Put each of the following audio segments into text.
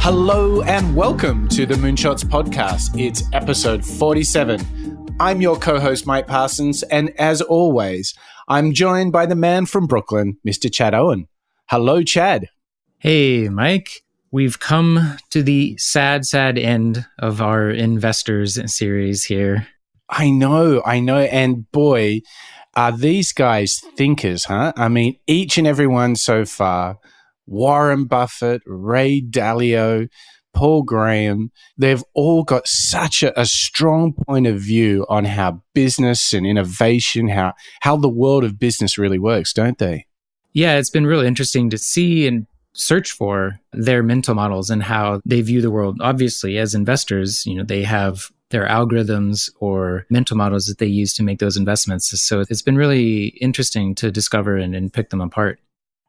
Hello and welcome to the Moonshots podcast. It's episode 47. I'm your co-host, Mike Parsons, and as always, I'm joined by the man from Brooklyn, Mr. Chad Owen. Hello, Chad. Hey, Mike. We've come to the sad end of our investors series here. I know. And boy, are these guys thinkers, huh? I mean, each and every one so far, Warren Buffett, Ray Dalio, Paul Graham, they've all got such a strong point of view on how business and innovation, how the world of business really works, don't they? Yeah, it's been really interesting to see and search for their mental models and how they view the world. Obviously, as investors, they have their algorithms or mental models that they use to make those investments. So it's been really interesting to discover and pick them apart.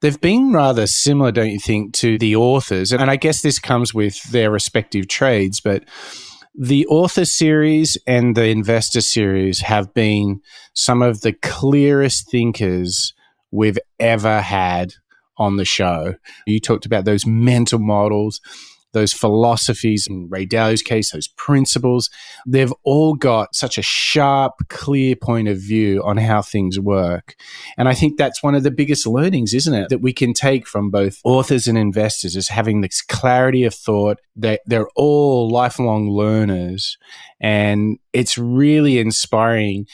They've been rather similar, don't you think, to the authors? And I guess this comes with their respective trades, but the author series and the investor series have been some of the clearest thinkers we've ever had on the show. You talked about those mental models, those philosophies, in Ray Dalio's case, those principles. They've all got such a sharp, clear point of view on how things work. And I think that's one of the biggest learnings, isn't it, that we can take from both authors and investors, is having this clarity of thought. They're all lifelong learners. And it's really inspiring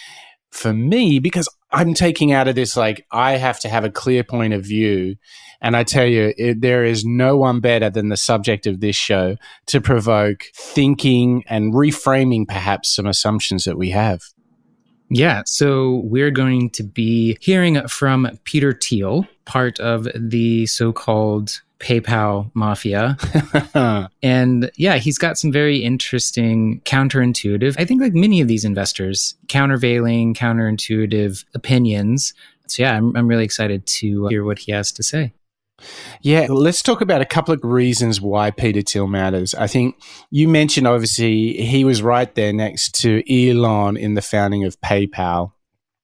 for me because I'm taking out of this, like, I have to have a clear point of view. And I tell you, there is no one better than the subject of this show to provoke thinking and reframing perhaps some assumptions that we have. Yeah, so we're going to be hearing from Peter Thiel, part of the so-called PayPal mafia. And yeah, he's got some very interesting counterintuitive, I think like many of these investors, countervailing, counterintuitive opinions. So yeah, I'm really excited to hear what he has to say. Yeah, let's talk about a couple of reasons why Peter Thiel matters. I think you mentioned, obviously, he was right there next to Elon in the founding of PayPal.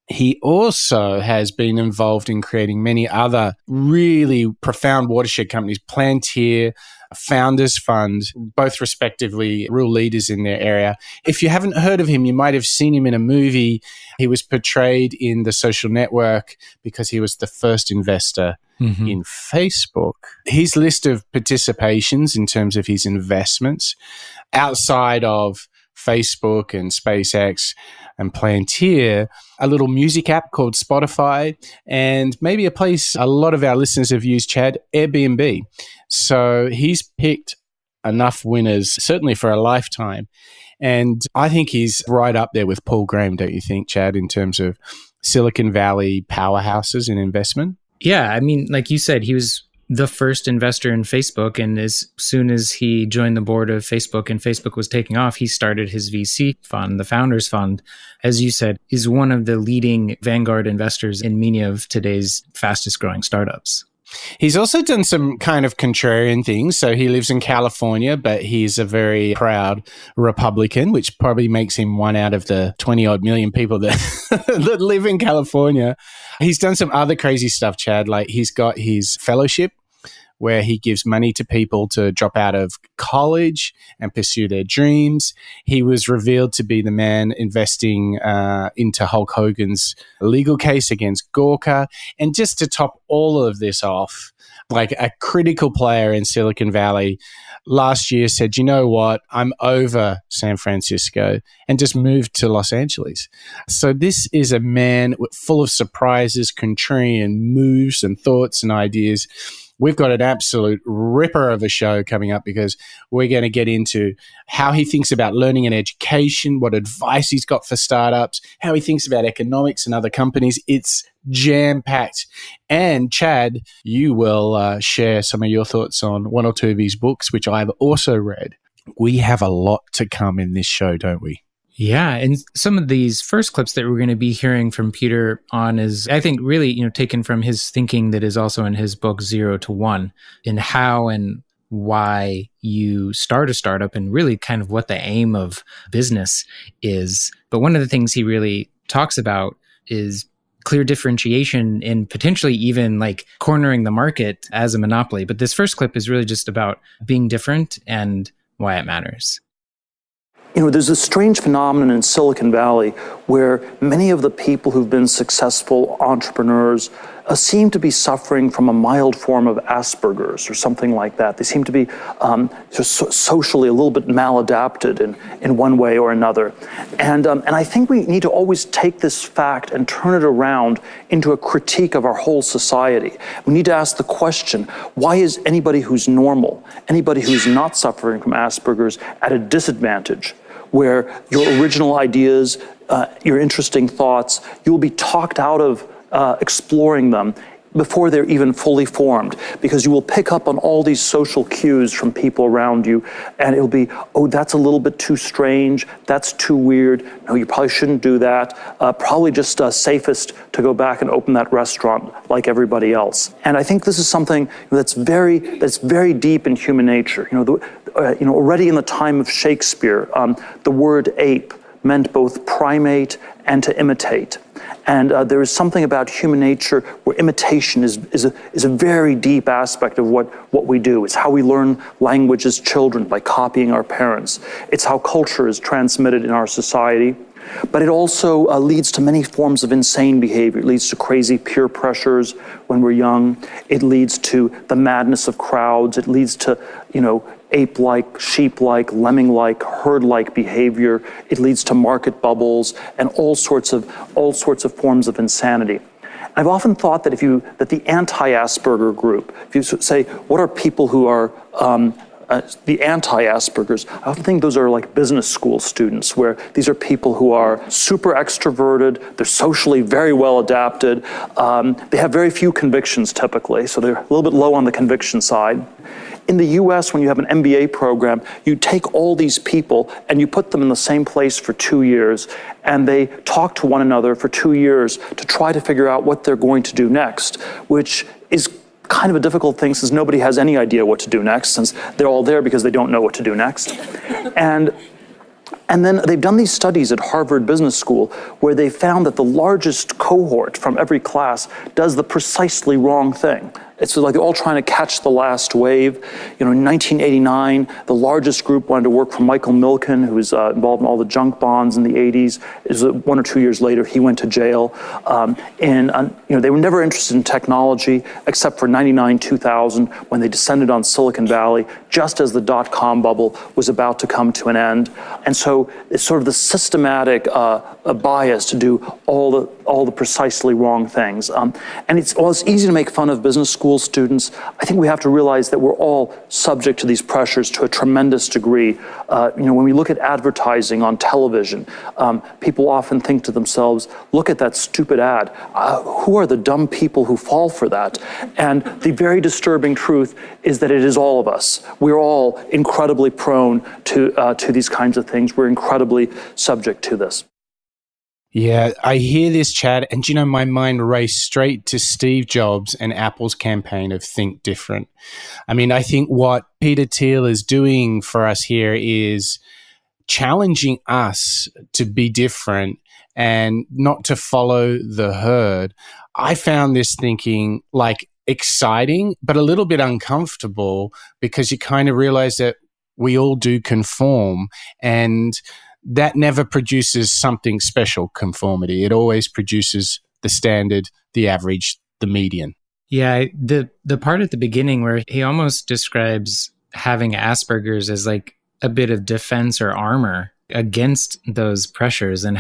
He also has been involved in creating many other really profound watershed companies, Palantir, Founders Fund, both respectively real leaders in their area. If you haven't heard of him, you might have seen him in a movie. He was portrayed in The Social Network because he was the first investor in Facebook. His list of participations in terms of his investments outside of Facebook and SpaceX and Palantir, a little music app called Spotify, and maybe a place a lot of our listeners have used, Chad, Airbnb. So he's picked enough winners, certainly for a lifetime. And I think he's right up there with Paul Graham, don't you think, Chad, in terms of Silicon Valley powerhouses in investment? Yeah, I mean, like you said, he was the first investor in Facebook. And as soon as he joined the board of Facebook and Facebook was taking off, he started his VC fund, the Founders Fund, as you said, is one of the leading vanguard investors in many of today's fastest growing startups. He's also done some kind of contrarian things. So he lives in California, but he's a very proud Republican, which probably makes him one out of the 20-odd million people that, that live in California. He's done some other crazy stuff, Chad. Like he's got his fellowship where he gives money to people to drop out of college and pursue their dreams. He was revealed to be the man investing into Hulk Hogan's legal case against Gawker. And just to top all of this off, like a critical player in Silicon Valley last year said, you know what, I'm over San Francisco and just moved to Los Angeles. So this is a man full of surprises, contrarian moves and thoughts and ideas. We've got an absolute ripper of a show coming up because we're going to get into how he thinks about learning and education, what advice he's got for startups, how he thinks about economics and other companies. It's jam-packed. And Chad, you will share some of your thoughts on one or two of his books, which I've also read. We have a lot to come in this show, don't we? Yeah, and some of these first clips that we're going to be hearing from Peter on is, I think, really, taken from his thinking that is also in his book 0 to 1, in how and why you start a startup and really kind of what the aim of business is. But one of the things he really talks about is clear differentiation in potentially even like cornering the market as a monopoly. But this first clip is really just about being different and why it matters. There's this strange phenomenon in Silicon Valley where many of the people who've been successful entrepreneurs seem to be suffering from a mild form of Asperger's or something like that. They seem to be socially a little bit maladapted in one way or another. And I think we need to always take this fact and turn it around into a critique of our whole society. We need to ask the question, why is anybody who's normal, anybody who's not suffering from Asperger's at a disadvantage? Where your original ideas, your interesting thoughts, you'll be talked out of exploring them before they're even fully formed, because you will pick up on all these social cues from people around you, and it'll be, oh, that's a little bit too strange, that's too weird, no, you probably shouldn't do that, probably just safest to go back and open that restaurant like everybody else. And I think this is something that's very deep in human nature. Already in the time of Shakespeare, the word ape meant both primate and to imitate. And there is something about human nature where imitation is a very deep aspect of what we do. It's how we learn language as children, by copying our parents. It's how culture is transmitted in our society. But it also leads to many forms of insane behavior. It leads to crazy peer pressures when we're young. It leads to the madness of crowds. It leads to, ape-like, sheep-like, lemming-like, herd-like behavior. It leads to market bubbles and all sorts of forms of insanity. I've often thought that that the anti-Asperger group, if you say, what are people who are the anti-Asperger's, I often think those are like business school students, where these are people who are super extroverted, they're socially very well adapted, they have very few convictions typically, so they're a little bit low on the conviction side. In the US, when you have an MBA program, you take all these people and you put them in the same place for 2 years, and they talk to one another for 2 years to try to figure out what they're going to do next, which is kind of a difficult thing since nobody has any idea what to do next, since they're all there because they don't know what to do next. And then they've done these studies at Harvard Business School where they found that the largest cohort from every class does the precisely wrong thing. It's like they're all trying to catch the last wave. In 1989, the largest group wanted to work for Michael Milken, who was involved in all the junk bonds in the 80s. 1 or 2 years later, he went to jail. They were never interested in technology except for 99, 2000, when they descended on Silicon Valley, just as the dot-com bubble was about to come to an end. And so it's sort of the systematic bias to do all the precisely wrong things. And it's easy to make fun of business school students. I think we have to realize that we're all subject to these pressures to a tremendous degree. When we look at advertising on television, people often think to themselves, look at that stupid ad. Who are the dumb people who fall for that? And the very disturbing truth is that it is all of us. We're all incredibly prone to these kinds of things. We're incredibly subject to this. Yeah, I hear this, Chad, and my mind raced straight to Steve Jobs and Apple's campaign of Think Different. I think what Peter Thiel is doing for us here is challenging us to be different and not to follow the herd. I found this thinking exciting, but a little bit uncomfortable, because you kind of realize that we all do conform, and that never produces something special, conformity. It always produces the standard, the average, the median. Yeah, the part at the beginning where he almost describes having Asperger's as like a bit of defense or armor against those pressures, and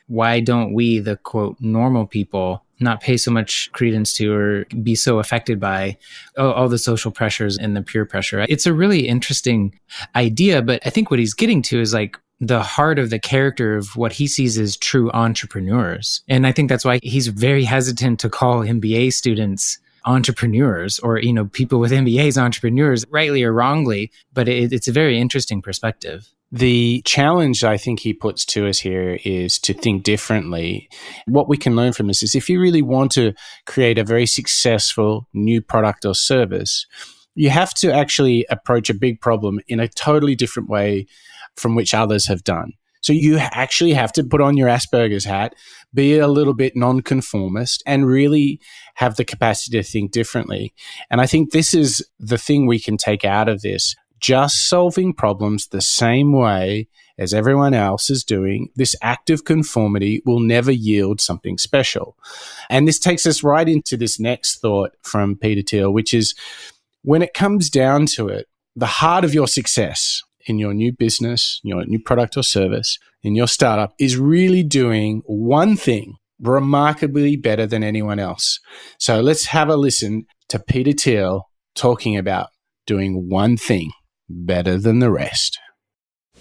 why don't we, the quote, normal people, not pay so much credence to or be so affected by all the social pressures and the peer pressure. It's a really interesting idea, but I think what he's getting to is like the heart of the character of what he sees as true entrepreneurs. And I think that's why he's very hesitant to call MBA students entrepreneurs, or, people with MBAs entrepreneurs, rightly or wrongly, but it's a very interesting perspective. The challenge I think he puts to us here is to think differently. What we can learn from this is if you really want to create a very successful new product or service, you have to actually approach a big problem in a totally different way from which others have done. So you actually have to put on your Asperger's hat, be a little bit nonconformist, and really have the capacity to think differently. And I think this is the thing we can take out of this. Just solving problems the same way as everyone else is doing, this act of conformity will never yield something special. And this takes us right into this next thought from Peter Thiel, which is, when it comes down to it, the heart of your success in your new business, your new product or service, in your startup, is really doing one thing remarkably better than anyone else. So let's have a listen to Peter Thiel talking about doing one thing better than the rest.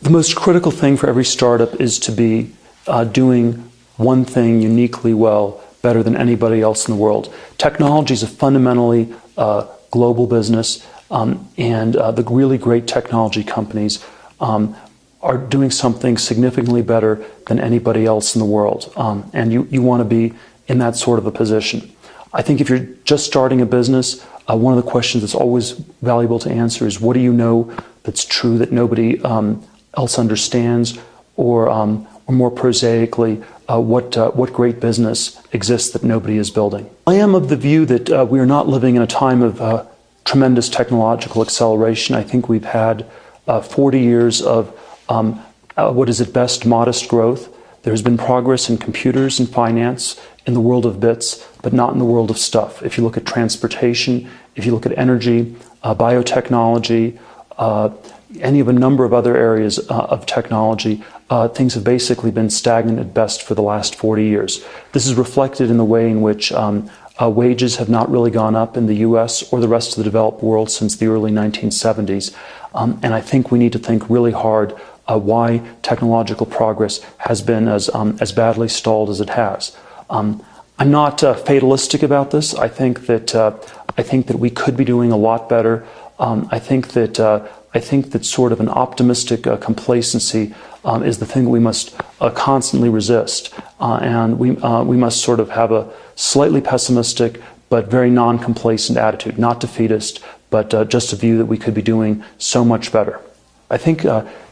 The most critical thing for every startup is to be doing one thing uniquely well, better than anybody else in the world. Technology is a fundamentally global business, and the really great technology companies are doing something significantly better than anybody else in the world. And you want to be in that sort of a position. I think if you're just starting a business, one of the questions that's always valuable to answer is, what do you know that's true that nobody else understands? Or more prosaically, what great business exists that nobody is building? I am of the view that we are not living in a time of tremendous technological acceleration. I think we've had 40 years of what is at best modest growth. There's been progress in computers and finance, in the world of bits, but not in the world of stuff. If you look at transportation, if you look at energy, biotechnology, any of a number of other areas of technology, things have basically been stagnant at best for the last 40 years. This is reflected in the way in which wages have not really gone up in the US or the rest of the developed world since the early 1970s. And I think we need to think really hard why technological progress has been as badly stalled as it has. I'm not fatalistic about this. I think that we could be doing a lot better. I think that sort of an optimistic complacency is the thing that we must constantly resist, and we must sort of have a slightly pessimistic but very non-complacent attitude, not defeatist, but just a view that we could be doing so much better. I think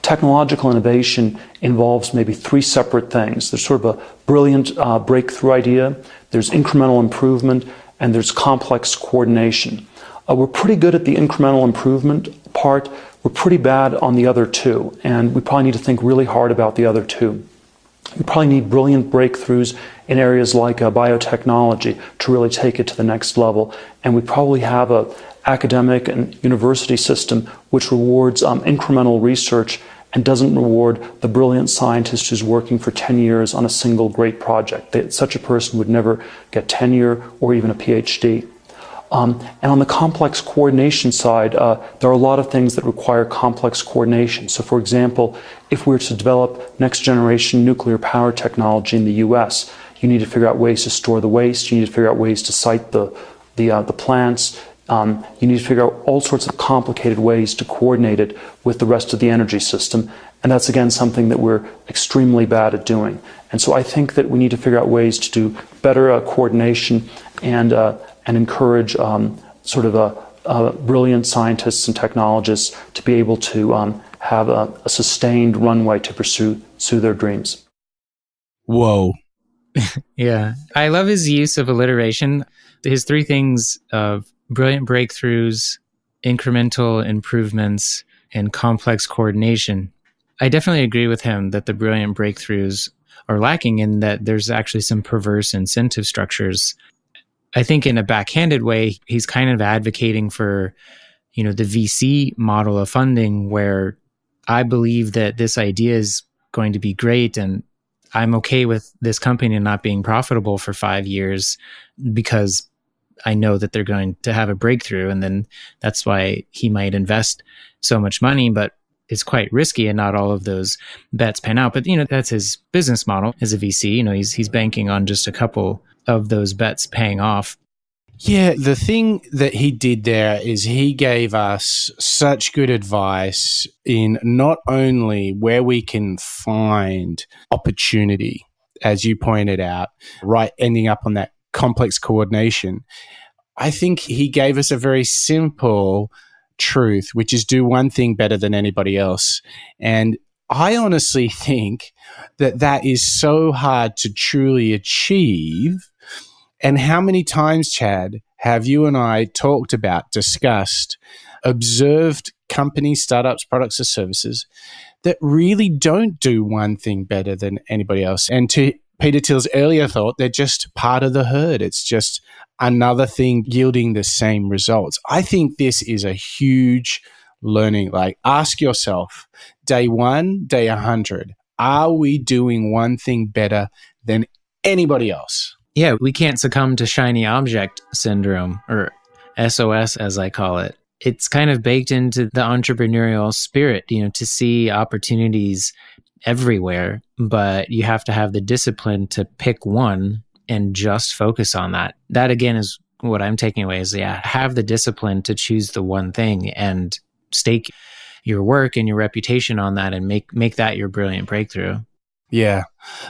technological innovation involves maybe three separate things. There's sort of a brilliant breakthrough idea, there's incremental improvement, and there's complex coordination. We're pretty good at the incremental improvement part. We're pretty bad on the other two, and we probably need to think really hard about the other two. We probably need brilliant breakthroughs in areas like biotechnology to really take it to the next level, and we probably have a academic and university system which rewards incremental research and doesn't reward the brilliant scientist who's working for 10 years on a single great project. Such a person would never get tenure or even a PhD. And on the complex coordination side, there are a lot of things that require complex coordination. So, for example, if we were to develop next generation nuclear power technology in the US, you need to figure out ways to store the waste, you need to figure out ways to site the plants, you need to figure out all sorts of complicated ways to coordinate it with the rest of the energy system. And that's, again, something that we're extremely bad at doing. And so I think that we need to figure out ways to do better coordination and encourage brilliant scientists and technologists to be able to have a sustained runway to pursue their dreams. Whoa. Yeah. I love his use of alliteration. His three things of brilliant breakthroughs, incremental improvements, and complex coordination. I definitely agree with him that the brilliant breakthroughs are lacking in that there's actually some perverse incentive structures. I think in a backhanded way, he's kind of advocating for, the VC model of funding, where I believe that this idea is going to be great and I'm okay with this company not being profitable for 5 years because I know that they're going to have a breakthrough. And then that's why he might invest so much money, but it's quite risky and not all of those bets pan out. But, that's his business model as a VC. He's banking on just a couple of those bets paying off. Yeah, the thing that he did there is he gave us such good advice in not only where we can find opportunity, as you pointed out, right, ending up on that complex coordination. I think he gave us a very simple truth, which is do one thing better than anybody else. And I honestly think that is so hard to truly achieve. And how many times, Chad, have you and I talked about, discussed, observed companies, startups, products, or services that really don't do one thing better than anybody else? And to Peter Thiel's earlier thought, they're just part of the herd. It's just another thing yielding the same results. I think this is a huge learning. Like, ask yourself, day 1, day 100, are we doing one thing better than anybody else? Yeah, we can't succumb to shiny object syndrome, or SOS as I call it. It's kind of baked into the entrepreneurial spirit, to see opportunities everywhere, but you have to have the discipline to pick one and just focus on that. That again is what I'm taking away is, have the discipline to choose the one thing and stake your work and your reputation on that and make that your brilliant breakthrough. Yeah.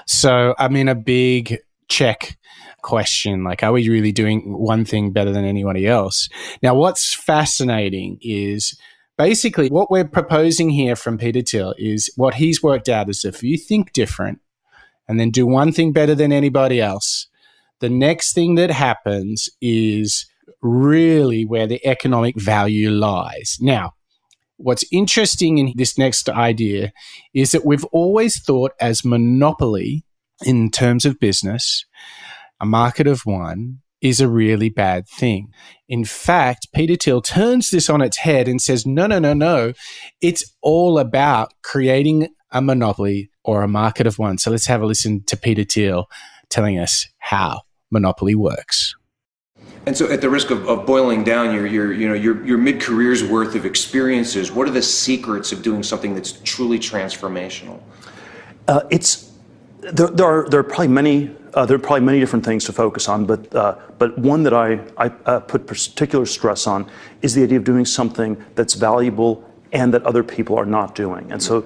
So, I mean, a big check question, like, are we really doing one thing better than anybody else? Now, what's fascinating is basically what we're proposing here from Peter Thiel is what he's worked out is if you think different and then do one thing better than anybody else, the next thing that happens is really where the economic value lies. Now, what's interesting in this next idea is that we've always thought as monopoly in terms of business, a market of one is a really bad thing. In fact, Peter Thiel turns this on its head and says, no. It's all about creating a monopoly or a market of one. So let's have a listen to Peter Thiel telling us how monopoly works. And so, at the risk of boiling down your mid-career's worth of experiences, what are the secrets of doing something that's truly transformational? There are probably many different things to focus on, but one that I put particular stress on is the idea of doing something that's valuable and that other people are not doing. And so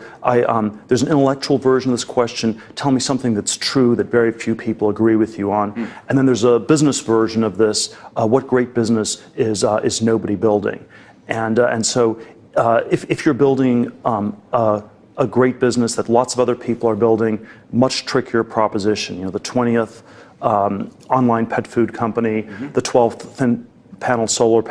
there's an intellectual version of this question, tell me something that's true that very few people agree with you on. And then there's a business version of this, what great business is nobody building. And so if you're building a great business that lots of other people are building, much trickier proposition. The 20th online pet food company, the 12th thin panel solar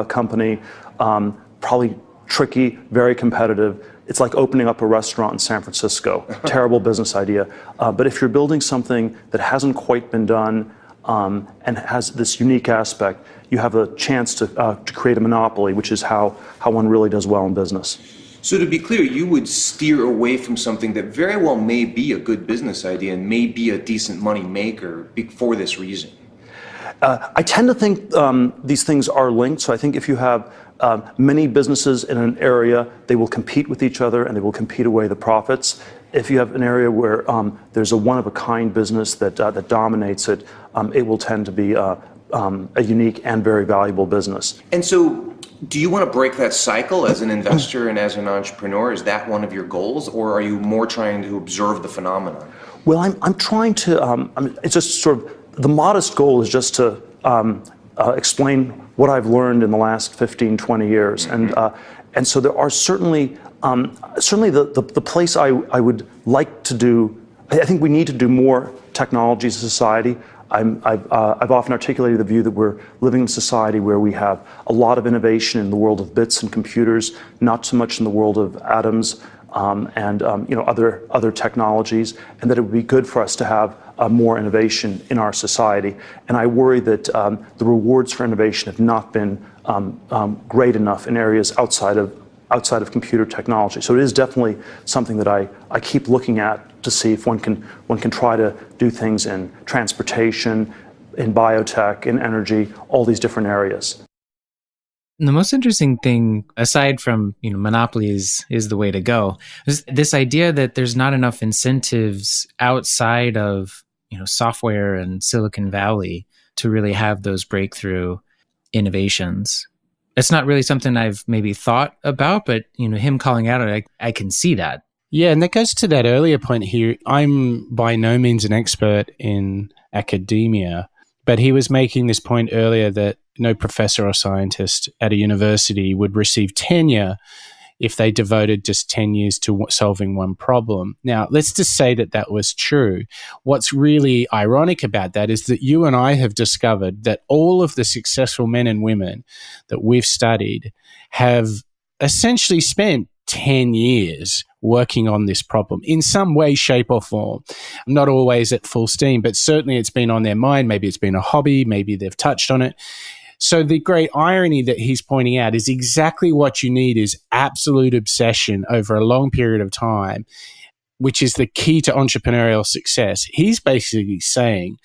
company, probably tricky, very competitive. It's like opening up a restaurant in San Francisco. Terrible business idea. But if you're building something that hasn't quite been done and has this unique aspect, you have a chance to create a monopoly, which is how one really does well in business. So to be clear, you would steer away from something that very well may be a good business idea and may be a decent money maker for this reason. I tend to think these things are linked. So I think if you have many businesses in an area, they will compete with each other and they will compete away the profits. If you have an area where there's a one-of-a-kind business that dominates it, it will tend to be a unique and very valuable business. And so, do you want to break that cycle as an investor and as an entrepreneur? Is that one of your goals, or are you more trying to observe the phenomenon? Well, I'm trying to. It's just sort of the modest goal is just to explain what I've learned in the last 15, 20 years, and so there are certainly the place I would like to do. I think we need to do more technology as a society. I've often articulated the view that we're living in a society where we have a lot of innovation in the world of bits and computers, not so much in the world of atoms and other technologies, and that it would be good for us to have more innovation in our society. And I worry that the rewards for innovation have not been great enough in areas outside of computer technology. So it is definitely something that I keep looking at to see if one can try to do things in transportation, in biotech, in energy, all these different areas. The most interesting thing, aside from monopolies is the way to go, is this idea that there's not enough incentives outside of software and Silicon Valley to really have those breakthrough innovations. It's not really something I've maybe thought about, but him calling out it, I can see that. Yeah, and that goes to that earlier point here. I'm by no means an expert in academia, but he was making this point earlier that no professor or scientist at a university would receive tenure if they devoted just 10 years to solving one problem. Now, let's just say that that was true. What's really ironic about that is that you and I have discovered that all of the successful men and women that we've studied have essentially spent 10 years working on this problem in some way, shape, or form. Not always at full steam, but certainly it's been on their mind. Maybe it's been a hobby. Maybe they've touched on it. So the great irony that he's pointing out is exactly what you need is absolute obsession over a long period of time, which is the key to entrepreneurial success. He's basically saying,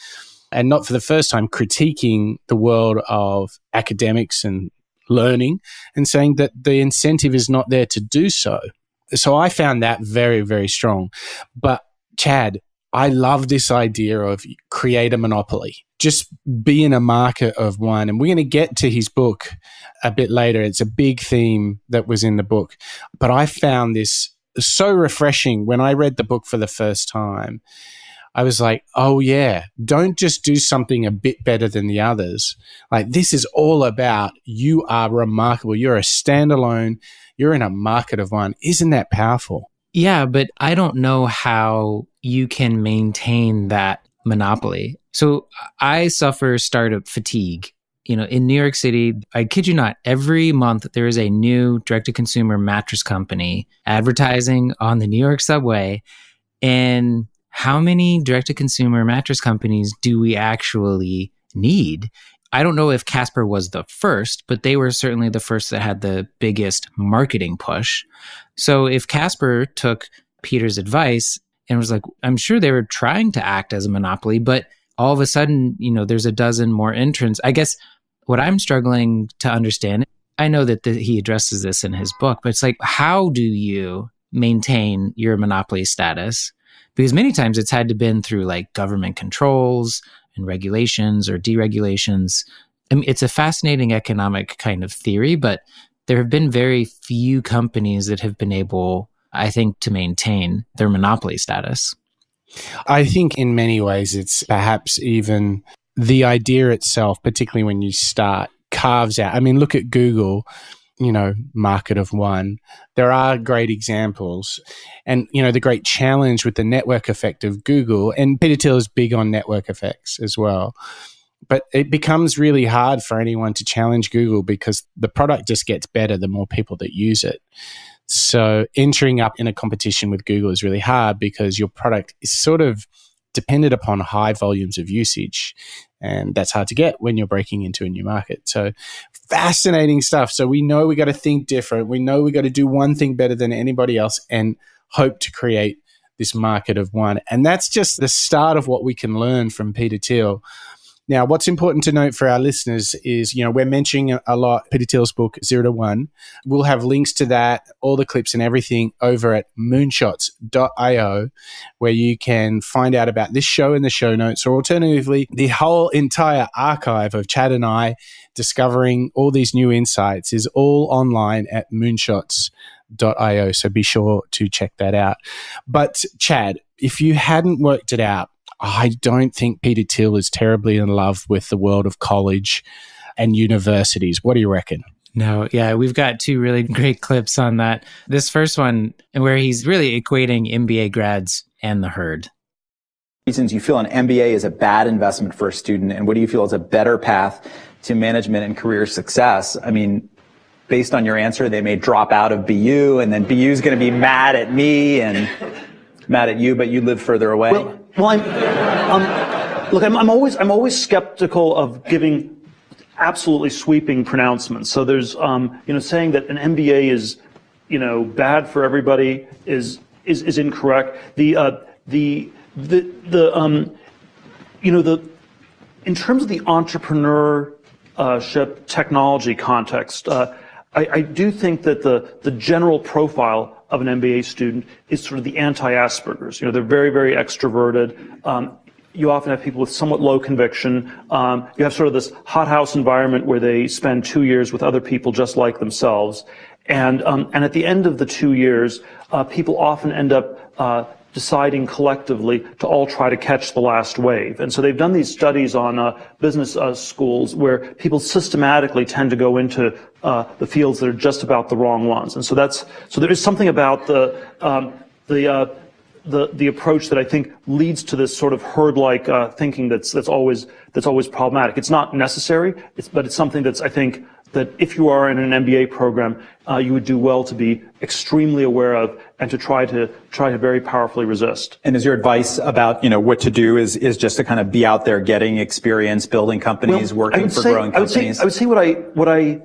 and not for the first time, critiquing the world of academics and learning and saying that the incentive is not there to do so. So I found that very, very strong. But Chad, I love this idea of create a monopoly. Just be in a market of one. And we're going to get to his book a bit later. It's a big theme that was in the book. But I found this so refreshing when I read the book for the first time. I was like, oh yeah, don't just do something a bit better than the others. Like, this is all about you are remarkable. You're a standalone. You're in a market of one. Isn't that powerful? Yeah, but I don't know how you can maintain that monopoly. So I suffer startup fatigue. In New York City, I kid you not, every month there is a new direct-to-consumer mattress company advertising on the New York subway. And how many direct-to-consumer mattress companies do we actually need? I don't know if Casper was the first, but they were certainly the first that had the biggest marketing push. So if Casper took Peter's advice and was like, I'm sure they were trying to act as a monopoly, but all of a sudden, there's a dozen more entrants. I guess what I'm struggling to understand, I know that he addresses this in his book, but it's like, how do you maintain your monopoly status? Because many times it's had to been through like government controls and regulations or deregulations. I mean, it's a fascinating economic kind of theory, but there have been very few companies that have been able, I think, to maintain their monopoly status. I think in many ways it's perhaps even the idea itself, particularly when you start, carves out. I mean, look at Google. Market of one. There are great examples. And, the great challenge with the network effect of Google, and Peter Thiel is big on network effects as well, but it becomes really hard for anyone to challenge Google because the product just gets better the more people that use it. So entering up in a competition with Google is really hard because your product is sort of dependent upon high volumes of usage. And that's hard to get when you're breaking into a new market. So fascinating stuff. So we know we got to think different. We know we got to do one thing better than anybody else and hope to create this market of one. And that's just the start of what we can learn from Peter Thiel. Now, what's important to note for our listeners is, we're mentioning a lot Peter Thiel's book, 0 to 1. We'll have links to that, all the clips and everything over at moonshots.io, where you can find out about this show in the show notes, or alternatively, the whole entire archive of Chad and I discovering all these new insights is all online at moonshots.io. So be sure to check that out. But Chad, if you hadn't worked it out, I don't think Peter Thiel is terribly in love with the world of college and universities. What do you reckon? No, yeah, we've got two really great clips on that. This first one, where he's really equating MBA grads and the herd. Reasons you feel an MBA is a bad investment for a student, and what do you feel is a better path to management and career success? I mean, based on your answer, they may drop out of BU, and then BU is going to be mad at me and mad at you, but you live further away. I'm always skeptical of giving absolutely sweeping pronouncements. So there's, saying that an MBA is, bad for everybody is incorrect. In terms of the entrepreneurship technology context, I do think that the general profile of an MBA student is sort of the anti-Asperger's. They're very, very extroverted. You often have people with somewhat low conviction. You have sort of this hothouse environment where they spend 2 years with other people just like themselves. And at the end of the 2 years, people often end up deciding collectively to all try to catch the last wave. And so they've done these studies on business schools where people systematically tend to go into the fields that are just about the wrong ones. And so there is something about the approach that I think leads to this sort of herd-like thinking that's always problematic. It's not necessary, but it's something that's, I think, that if you are in an MBA program, you would do well to be extremely aware of and to try to very powerfully resist. And is your advice about, what to do is just to kind of be out there getting experience, building companies, working for growing companies? I would say what I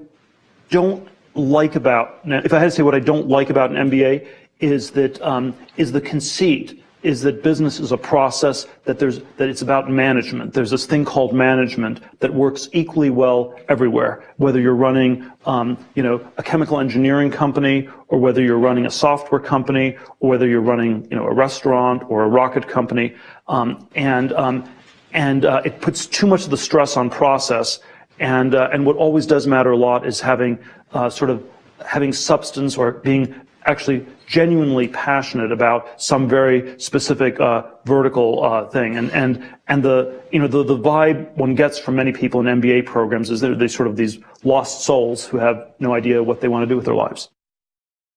don't like about, if I had to say what I don't like about an MBA is that is the conceit is that business is a process, that it's about management. There's this thing called management that works equally well everywhere, whether you're running, a chemical engineering company, or whether you're running a software company, or whether you're running, a restaurant or a rocket company. And it puts too much of the stress on process. And what always does matter a lot is having substance, or being actually genuinely passionate about some very specific vertical thing. And the vibe one gets from many people in MBA programs is they're sort of these lost souls who have no idea what they want to do with their lives.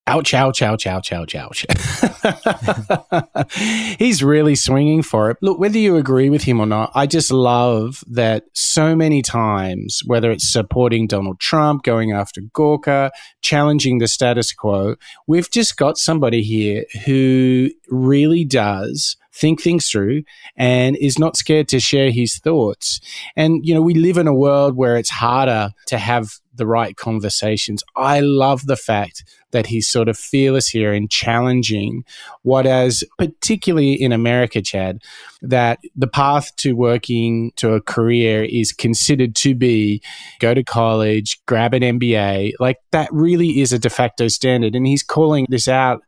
Ouch, ouch, ouch, ouch, ouch, ouch. He's really swinging for it. Look, whether you agree with him or not, I just love that so many times, whether it's supporting Donald Trump, going after Gawker, challenging the status quo, we've just got somebody here who really does think things through and is not scared to share his thoughts. And, we live in a world where it's harder to have the right conversations. I love the fact that he's sort of fearless here in challenging what, as particularly in America, Chad, that the path to working to a career is considered to be go to college, grab an MBA. Like, that really is a de facto standard. And he's calling this out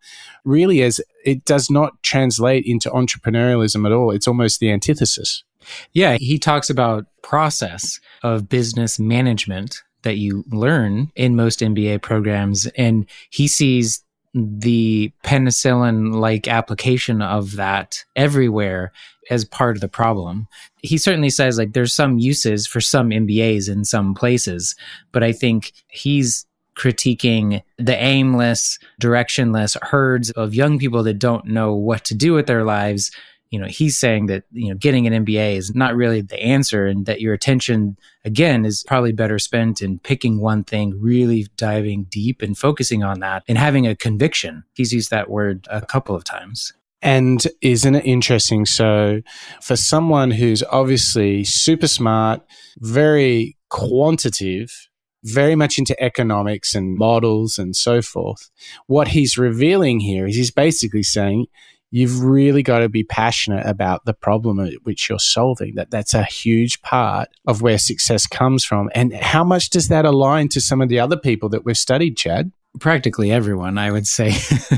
really as it does not translate into entrepreneurialism at all. It's almost the antithesis. Yeah, he talks about process of business management that you learn in most MBA programs, and he sees the penicillin-like application of that everywhere as part of the problem. He certainly says there's some uses for some MBAs in some places, but I think he's critiquing the aimless, directionless herds of young people that don't know what to do with their lives. He's saying that, getting an MBA is not really the answer, and that your attention, again, is probably better spent in picking one thing, really diving deep and focusing on that and having a conviction. He's used that word a couple of times. And isn't it interesting? So for someone who's obviously super smart, very quantitative, very much into economics and models and so forth, what he's revealing here is he's basically saying, you've really got to be passionate about the problem which you're solving. That's a huge part of where success comes from. And how much does that align to some of the other people that we've studied, Chad? Practically everyone, I would say.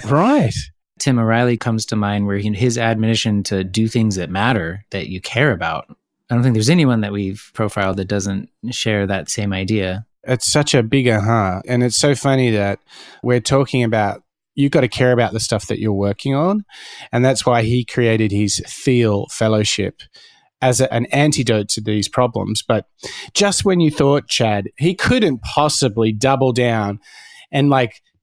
Right. Tim O'Reilly comes to mind, where his admonition to do things that matter, that you care about. I don't think there's anyone that we've profiled that doesn't share that same idea. It's such a big aha. And it's so funny that we're talking about you've got to care about the stuff that you're working on. And that's why he created his Thiel Fellowship as an antidote to these problems. But just when you thought, Chad, he couldn't possibly double down and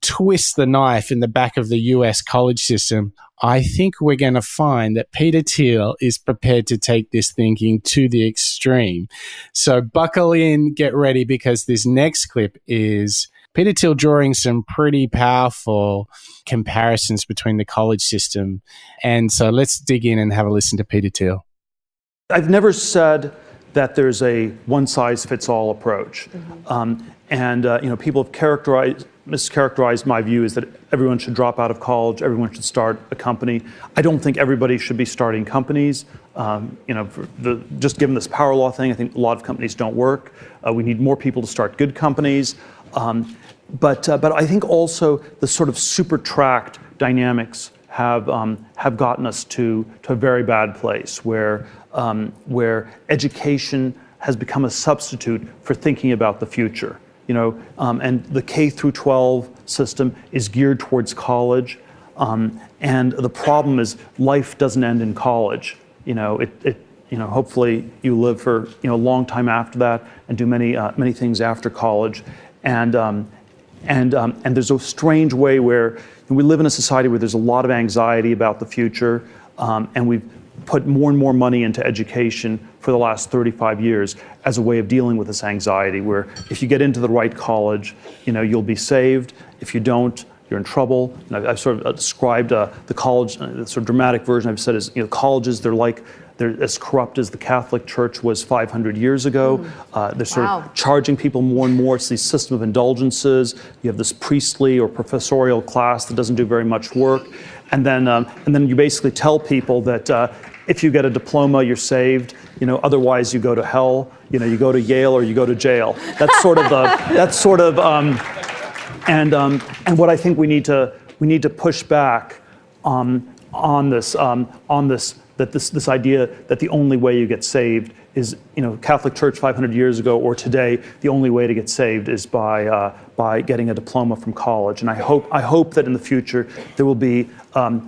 twist the knife in the back of the US college system, I think we're going to find that Peter Thiel is prepared to take this thinking to the extreme. So buckle in, get ready, because this next clip is Peter Thiel drawing some pretty powerful comparisons between the college system. And so let's dig in and have a listen to Peter Thiel. I've never said that there's a one-size-fits-all approach. People have mischaracterized my view is that everyone should drop out of college, everyone should start a company. I don't think everybody should be starting companies. Just given this power law thing, I think a lot of companies don't work. We need more people to start good companies. But I think also the sort of super tract dynamics have gotten us to a very bad place where education has become a substitute for thinking about the future. And the K through 12 system is geared towards college. And the problem is life doesn't end in college. Hopefully you live for a long time after that and do many things after college. And there's a strange way where we live in a society where there's a lot of anxiety about the future, and we've put more and more money into education for the last 35 years as a way of dealing with this anxiety, where if you get into the right college, you'll be saved. If you don't, you're in trouble. And I've sort of described the college, the sort of dramatic version I've said is, colleges, they're as corrupt as the Catholic Church was 500 years ago. They're sort of charging people more and more. It's the system of indulgences. You have this priestly or professorial class that doesn't do very much work. And then you basically tell people that if you get a diploma, you're saved. Otherwise you go to hell. You go to Yale or you go to jail. That's sort of and what I think we need to push back on this this idea that the only way you get saved is, Catholic Church 500 years ago or today, the only way to get saved is by getting a diploma from college. And I hope that in the future there will be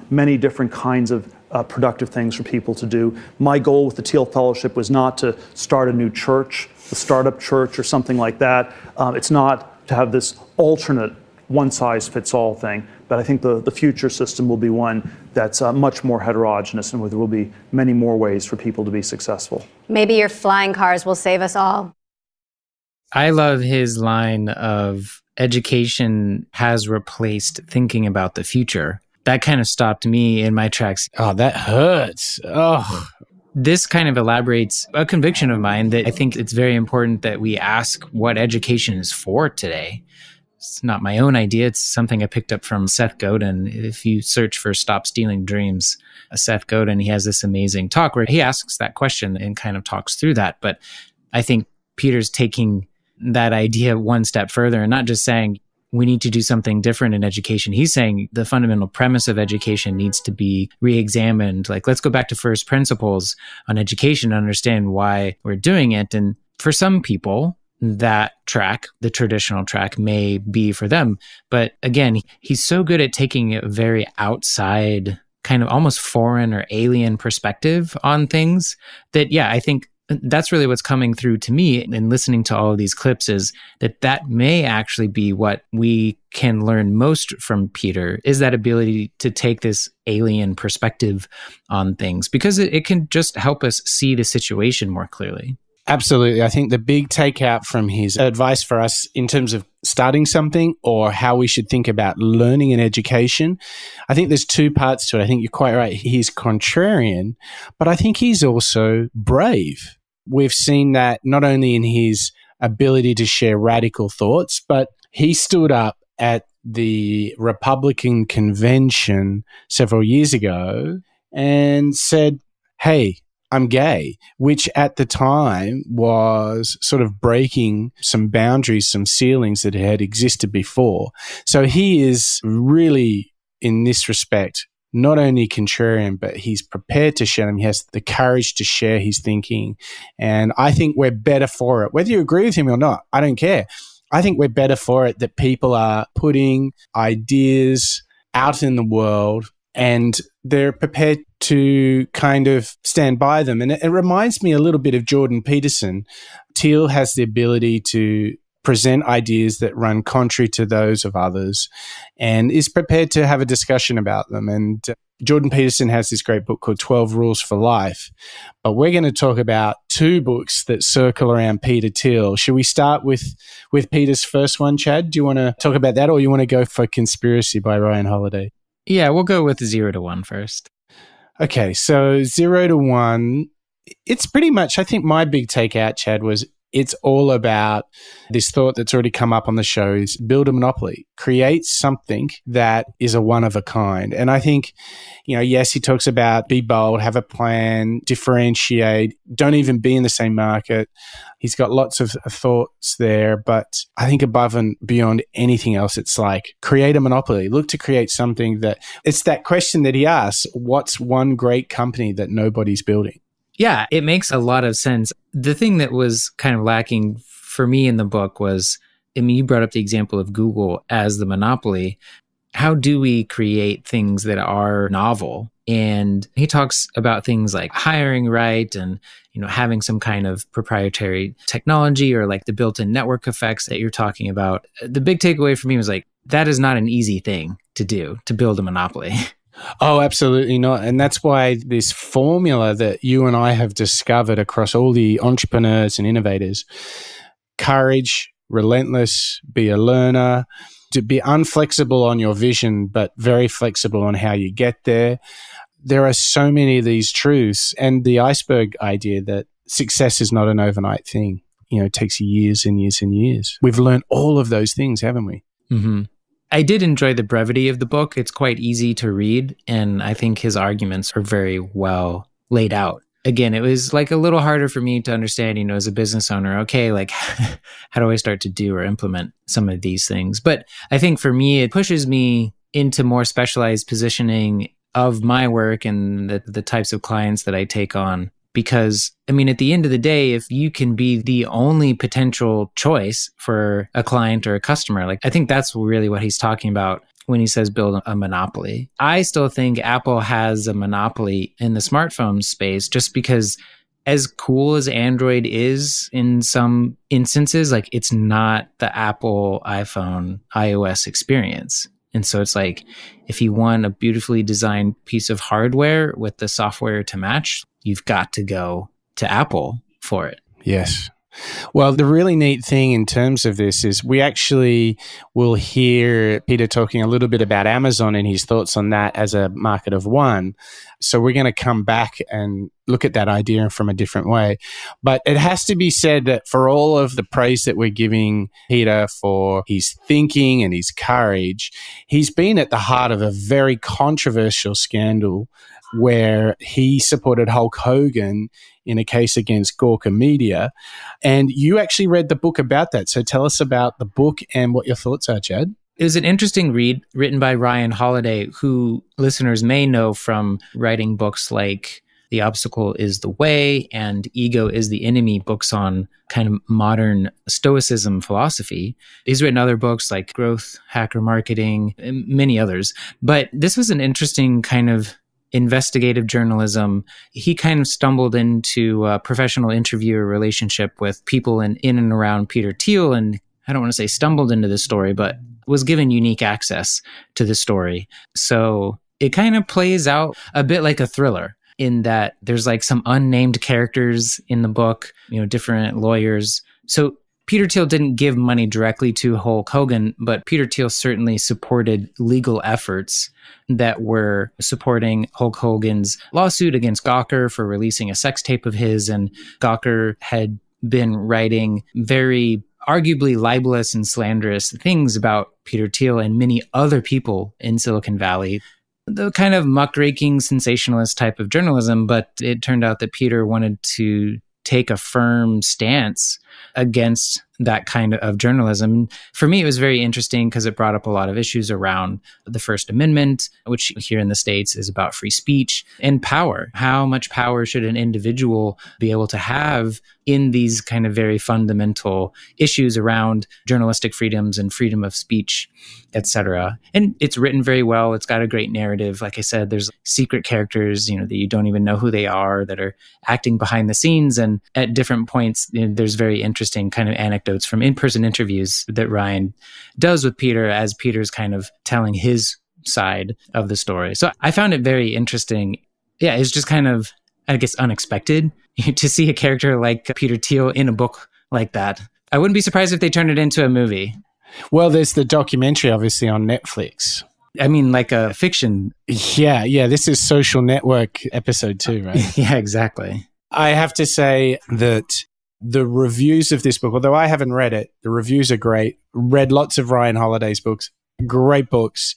many different kinds of productive things for people to do. My goal with the Thiel Fellowship was not to start a new church, a startup church or something like that. It's not to have this alternate one-size-fits-all thing. But I think the future system will be one that's much more heterogeneous and where there will be many more ways for people to be successful. Maybe your flying cars will save us all. I love his line of education has replaced thinking about the future. That kind of stopped me in my tracks. Oh, that hurts. Oh. This kind of elaborates a conviction of mine that I think it's very important that we ask what education is for today. It's not my own idea. It's something I picked up from Seth Godin. If you search for Stop Stealing Dreams, Seth Godin, he has this amazing talk where he asks that question and kind of talks through that. But I think Peter's taking that idea one step further and not just saying we need to do something different in education. He's saying the fundamental premise of education needs to be re-examined. Like, let's go back to first principles on education and understand why we're doing it. And for some people, that track, the traditional track, may be for them. But again, he's so good at taking a very outside, kind of almost foreign or alien perspective on things that, I think that's really what's coming through to me in listening to all of these clips is that may actually be what we can learn most from Peter, is that ability to take this alien perspective on things, because it can just help us see the situation more clearly. Absolutely. I think the big takeout from his advice for us in terms of starting something or how we should think about learning and education, I think there's two parts to it. I think you're quite right. He's contrarian, but I think he's also brave. We've seen that not only in his ability to share radical thoughts, but he stood up at the Republican convention several years ago and said, hey, I'm gay, which at the time was sort of breaking some boundaries, some ceilings that had existed before. So he is really, in this respect, not only contrarian, but he's prepared to share them. He has the courage to share his thinking. And I think we're better for it. Whether you agree with him or not, I don't care. I think we're better for it that people are putting ideas out in the world and they're prepared to kind of stand by them. And it reminds me a little bit of Jordan Peterson. Thiel has the ability to present ideas that run contrary to those of others and is prepared to have a discussion about them. And Jordan Peterson has this great book called 12 Rules for Life. But we're going to talk about two books that circle around Peter Thiel. Should we start with Peter's first one, Chad? Do you want to talk about that, or you want to go for Conspiracy by Ryan Holiday? Yeah, we'll go with 0 to 1 first. Okay, so 0 to 1, it's pretty much, I think my big takeout, Chad, was it's all about this thought that's already come up on the show is build a monopoly, create something that is a one of a kind. And I think, yes, he talks about be bold, have a plan, differentiate, don't even be in the same market. He's got lots of thoughts there, but I think above and beyond anything else, it's like create a monopoly, look to create something that it's that question that he asks, what's one great company that nobody's building? Yeah, it makes a lot of sense. The thing that was kind of lacking for me in the book was, you brought up the example of Google as the monopoly. how do we create things that are novel? And he talks about things like hiring right and, having some kind of proprietary technology or like the built-in network effects that you're talking about. The big takeaway for me was like, that is not an easy thing to do, to build a monopoly. Oh, absolutely not. And that's why this formula that you and I have discovered across all the entrepreneurs and innovators, courage, relentless, be a learner, to be unflexible on your vision, but very flexible on how you get there. There are so many of these truths, and the iceberg idea that success is not an overnight thing. It takes years and years and years. We've learned all of those things, haven't we? Mm-hmm. I did enjoy the brevity of the book. It's quite easy to read, and I think his arguments are very well laid out. Again, it was like a little harder for me to understand, as a business owner, okay, like how do I start to do or implement some of these things? But I think for me, it pushes me into more specialized positioning of my work and the types of clients that I take on. Because, at the end of the day, if you can be the only potential choice for a client or a customer, like I think that's really what he's talking about when he says build a monopoly. I still think Apple has a monopoly in the smartphone space just because as cool as Android is in some instances, like it's not the Apple iPhone iOS experience. And so it's like, if you want a beautifully designed piece of hardware with the software to match, you've got to go to Apple for it. Yes. Well, the really neat thing in terms of this is we actually will hear Peter talking a little bit about Amazon and his thoughts on that as a market of one. So we're going to come back and look at that idea from a different way. But it has to be said that for all of the praise that we're giving Peter for his thinking and his courage, he's been at the heart of a very controversial scandal where he supported Hulk Hogan in a case against Gawker Media. And you actually read the book about that. So tell us about the book and what your thoughts are, Chad. It was an interesting read written by Ryan Holiday, who listeners may know from writing books like The Obstacle is the Way and Ego is the Enemy, books on kind of modern Stoicism philosophy. He's written other books like Growth, Hacker Marketing, and many others. But this was an interesting kind of investigative journalism. He kind of stumbled into a professional interviewer relationship with people in and around Peter Thiel. And I don't want to say stumbled into this story, but was given unique access to the story. So it kind of plays out a bit like a thriller in that there's like some unnamed characters in the book, different lawyers. So Peter Thiel didn't give money directly to Hulk Hogan, but Peter Thiel certainly supported legal efforts that were supporting Hulk Hogan's lawsuit against Gawker for releasing a sex tape of his. And Gawker had been writing very arguably libelous and slanderous things about Peter Thiel and many other people in Silicon Valley. The kind of muckraking, sensationalist type of journalism, but it turned out that Peter wanted to take a firm stance against that kind of journalism. For me, it was very interesting because it brought up a lot of issues around the First Amendment, which here in the States is about free speech, and power. How much power should an individual be able to have in these kind of very fundamental issues around journalistic freedoms and freedom of speech, etc. And it's written very well. It's got a great narrative. Like I said, there's secret characters, that you don't even know who they are, that are acting behind the scenes. And at different points, there's very interesting kind of anecdotes from in-person interviews that Ryan does with Peter as Peter's kind of telling his side of the story. So I found it very interesting. Yeah, it's just kind of, I guess, unexpected to see a character like Peter Thiel in a book like that. I wouldn't be surprised if they turned it into a movie. Well, there's the documentary, obviously, on Netflix. I mean, like a fiction. Yeah. This is Social Network episode 2, right? Yeah, exactly. I have to say that the reviews of this book, although I haven't read it, the reviews are great. Read lots of Ryan Holiday's books. Great books.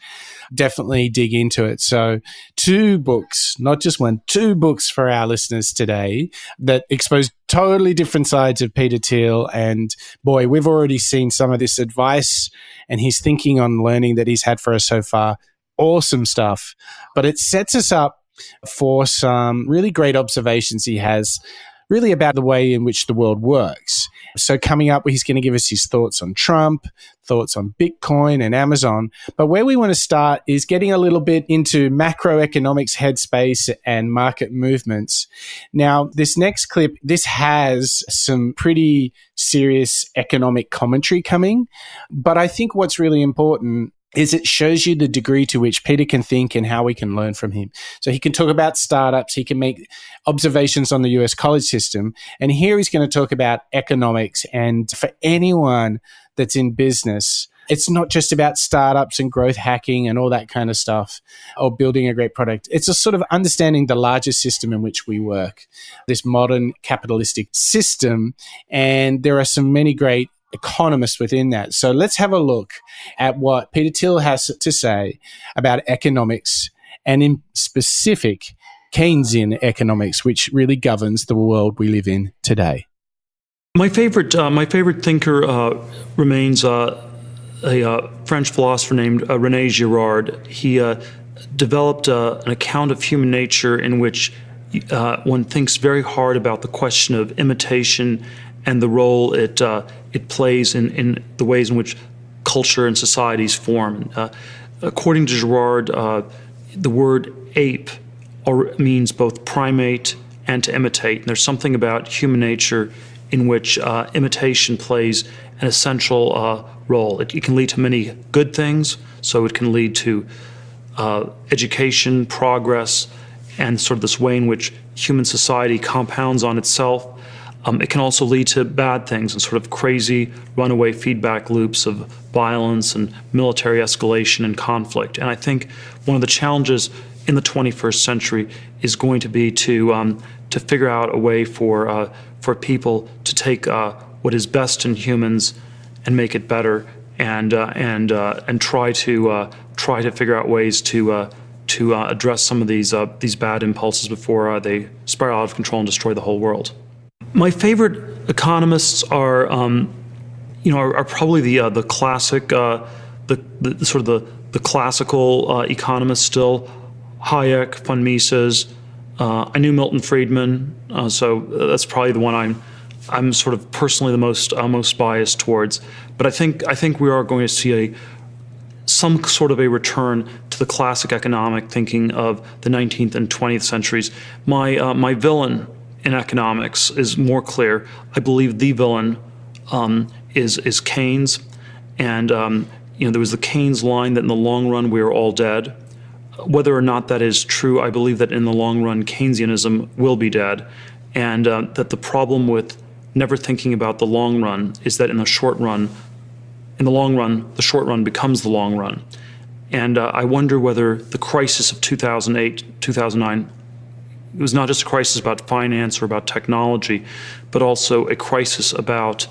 Definitely dig into it. So 2 books, not just one, 2 books for our listeners today that expose totally different sides of Peter Thiel. And boy, we've already seen some of this advice and his thinking on learning that he's had for us so far. Awesome stuff. But it sets us up for some really great observations he has really about the way in which the world works. So coming up, he's going to give us his thoughts on Trump, thoughts on Bitcoin and Amazon. But where we want to start is getting a little bit into macroeconomics headspace and market movements. Now, this next clip, this has some pretty serious economic commentary coming. But I think what's really important is it shows you the degree to which Peter can think and how we can learn from him. So he can talk about startups, he can make observations on the US college system, and here he's going to talk about economics. And for anyone that's in business, it's not just about startups and growth hacking and all that kind of stuff or building a great product. It's a sort of understanding the larger system in which we work, this modern capitalistic system. And there are so many great economists within that. So let's have a look at what Peter Thiel has to say about economics, and in specific, Keynesian economics, which really governs the world we live in today. My favorite thinker remains a French philosopher named René Girard. He developed an account of human nature in which one thinks very hard about the question of imitation and the role it plays in the ways in which culture and societies form. According to Girard, the word ape means both primate and to imitate. And there's something about human nature in which imitation plays an essential role. It can lead to many good things, so it can lead to education, progress, and sort of this way in which human society compounds on itself. It can also lead to bad things and sort of crazy runaway feedback loops of violence and military escalation and conflict. And I think one of the challenges in the 21st century is going to be to figure out a way for people to take what is best in humans and make it better, and try to figure out ways to address some of these bad impulses before they spiral out of control and destroy the whole world. My favorite economists are probably the classic, the classical economists still. Hayek, von Mises. I knew Milton Friedman, so that's probably the one I'm sort of personally the most biased towards. But I think we are going to see some sort of a return to the classic economic thinking of the 19th and 20th centuries. My villain in economics is more clear. I believe the villain is Keynes, and there was the Keynes line that in the long run we are all dead. Whether or not that is true, I believe that in the long run Keynesianism will be dead, and that the problem with never thinking about the long run is that in the long run, the short run becomes the long run. And I wonder whether the crisis of 2008, 2009, it was not just a crisis about finance or about technology, but also a crisis about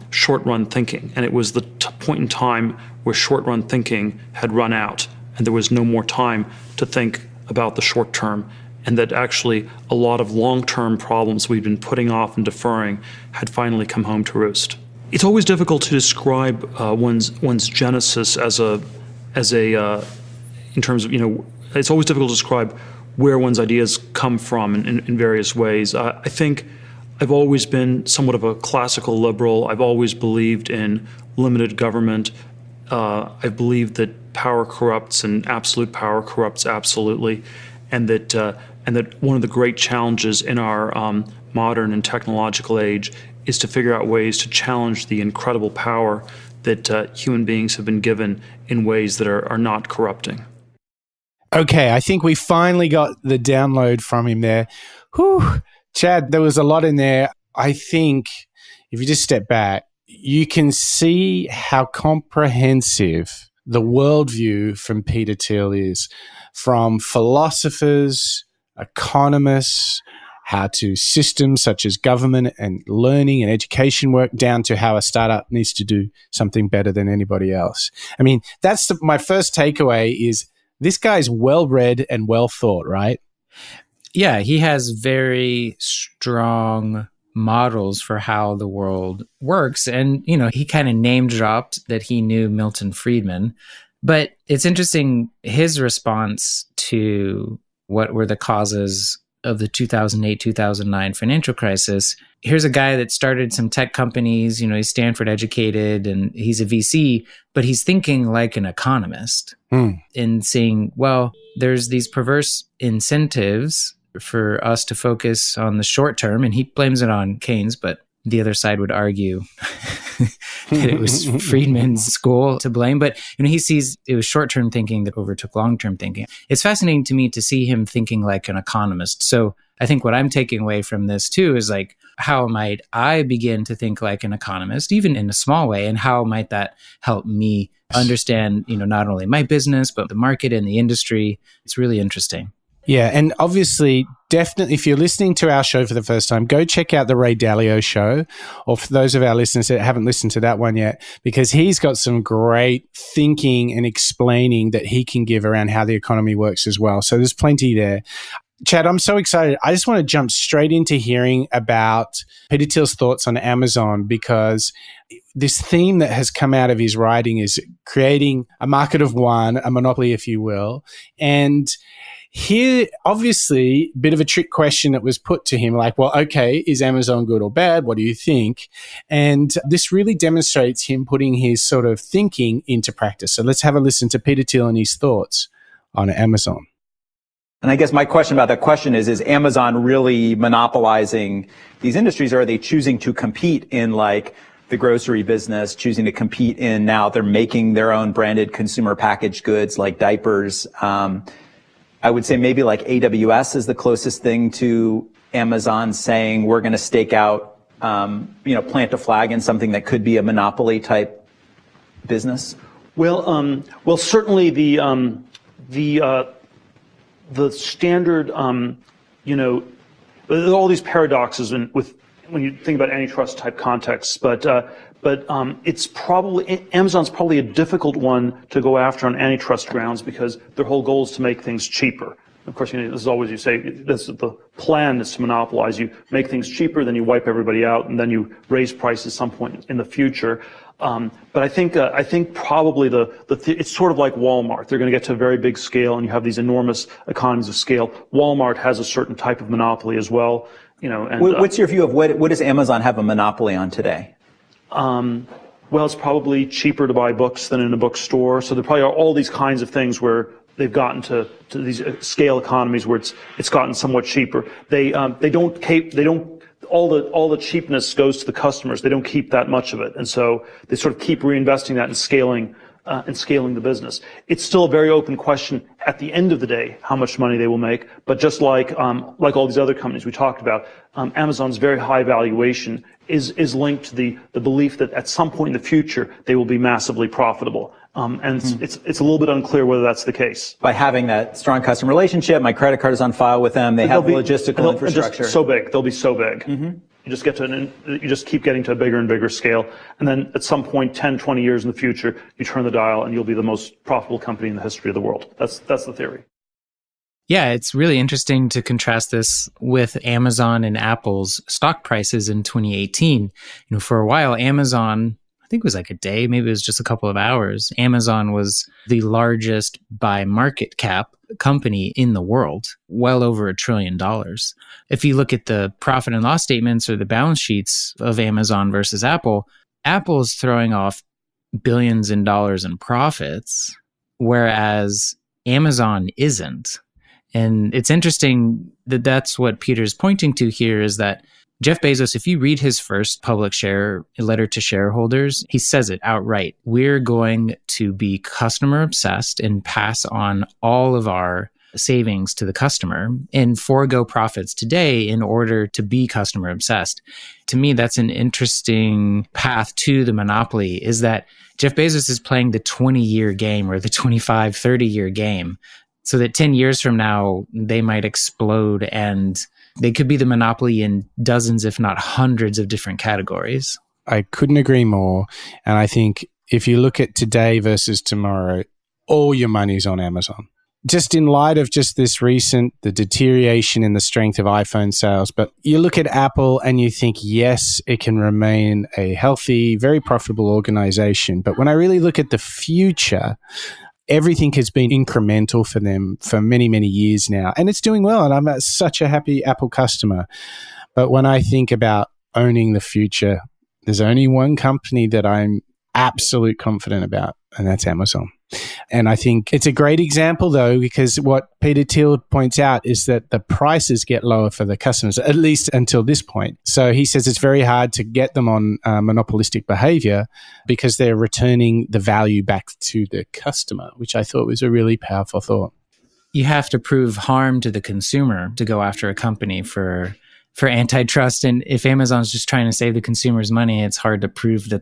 short-run thinking. And it was the point in time where short-run thinking had run out, and there was no more time to think about the short term, and that actually a lot of long-term problems we'd been putting off and deferring had finally come home to roost. It's always difficult to describe one's genesis in terms of, it's always difficult to describe where one's ideas come from in various ways. I think I've always been somewhat of a classical liberal. I've always believed in limited government. I've believed that power corrupts and absolute power corrupts absolutely, and that one of the great challenges in our modern and technological age is to figure out ways to challenge the incredible power that human beings have been given in ways that are not corrupting. Okay, I think we finally got the download from him there. Whew, Chad, there was a lot in there. I think if you just step back, you can see how comprehensive the worldview from Peter Thiel is, from philosophers, economists, how to systems such as government and learning and education work, down to how a startup needs to do something better than anybody else. I mean, that's my first takeaway is this guy's well-read and well-thought, right? Yeah, he has very strong models for how the world works. And, he kind of name-dropped that he knew Milton Friedman. But it's interesting, his response to what were the causes of the 2008-2009 financial crisis. Here's a guy that started some tech companies, he's Stanford educated and he's a VC, but he's thinking like an economist and saying, well, there's these perverse incentives for us to focus on the short term. And he blames it on Keynes, but the other side would argue that it was Friedman's school to blame. But he sees it was short-term thinking that overtook long-term thinking. It's fascinating to me to see him thinking like an economist. So I think what I'm taking away from this too is like, how might I begin to think like an economist, even in a small way, and how might that help me understand, not only my business, but the market and the industry? It's really interesting. Yeah, and obviously, definitely, if you're listening to our show for the first time, go check out the Ray Dalio show, or for those of our listeners that haven't listened to that one yet, because he's got some great thinking and explaining that he can give around how the economy works as well. So there's plenty there. Chad, I'm so excited. I just want to jump straight into hearing about Peter Thiel's thoughts on Amazon, because this theme that has come out of his writing is creating a market of one, a monopoly, if you will. And here, obviously, a bit of a trick question that was put to him, like, well, okay, is Amazon good or bad? What do you think? And this really demonstrates him putting his sort of thinking into practice. So let's have a listen to Peter Thiel and his thoughts on Amazon. And I guess my question about that question is Amazon really monopolizing these industries, or are they choosing to compete in like the grocery business, choosing to compete in, now they're making their own branded consumer packaged goods like diapers? I would say maybe like AWS is the closest thing to Amazon saying we're going to stake out, plant a flag in something that could be a monopoly type business. Well, certainly the standard, all these paradoxes when you think about antitrust type contexts, but it's probably, Amazon's probably a difficult one to go after on antitrust grounds because their whole goal is to make things cheaper. Of course, this is always, you say, the plan is to monopolize. You make things cheaper, then you wipe everybody out, and then you raise prices at some point in the future. But I think probably it's sort of like Walmart. They're going to get to a very big scale, and you have these enormous economies of scale. Walmart has a certain type of monopoly as well. And what's your view of what does Amazon have a monopoly on today? Well, it's probably cheaper to buy books than in a bookstore. So there probably are all these kinds of things where they've gotten to these scale economies where it's gotten somewhat cheaper. They don't all the cheapness goes to the customers. They don't keep that much of it, and so they sort of keep reinvesting that and scaling the business. It's still a very open question at the end of the day how much money they will make. But just like all these other companies we talked about, Amazon's very high valuation is linked to the belief that at some point in the future they will be massively profitable. And it's a little bit unclear whether that's the case. By having that strong customer relationship, my credit card is on file with them. They have logistical infrastructure. Just so big, they'll be so big. Mm-hmm. You just keep getting to a bigger and bigger scale. And then at some point, 10, 20 years in the future, you turn the dial and you'll be the most profitable company in the history of the world. That's the theory. Yeah, it's really interesting to contrast this with Amazon and Apple's stock prices in 2018. For a while, Amazon, I think it was like a day, maybe it was just a couple of hours, Amazon was the largest by market cap company in the world, well over $1 trillion. If you look at the profit and loss statements or the balance sheets of Amazon versus Apple, Apple is throwing off billions in dollars in profits, whereas Amazon isn't. And it's interesting that that's what Peter's pointing to here, is that Jeff Bezos, if you read his first public letter to shareholders, he says it outright. We're going to be customer obsessed and pass on all of our savings to the customer and forego profits today in order to be customer obsessed. To me, that's an interesting path to the monopoly, is that Jeff Bezos is playing the 20-year game or the 25, 30-year game, so that 10 years from now, they might explode and they could be the monopoly in dozens, if not hundreds of different categories. I couldn't agree more. And I think if you look at today versus tomorrow, all your money's on Amazon. Just in light of just the deterioration in the strength of iPhone sales. But you look at Apple and you think, yes, it can remain a healthy, very profitable organization. But when I really look at the future, everything has been incremental for them for many, many years now. And it's doing well. And I'm such a happy Apple customer. But when I think about owning the future, there's only one company that I'm absolute confident about, and that's Amazon. And I think it's a great example, though, because what Peter Thiel points out is that the prices get lower for the customers, at least until this point. So he says it's very hard to get them on monopolistic behavior because they're returning the value back to the customer, which I thought was a really powerful thought. You have to prove harm to the consumer to go after a company for antitrust. And if Amazon's just trying to save the consumer's money, it's hard to prove that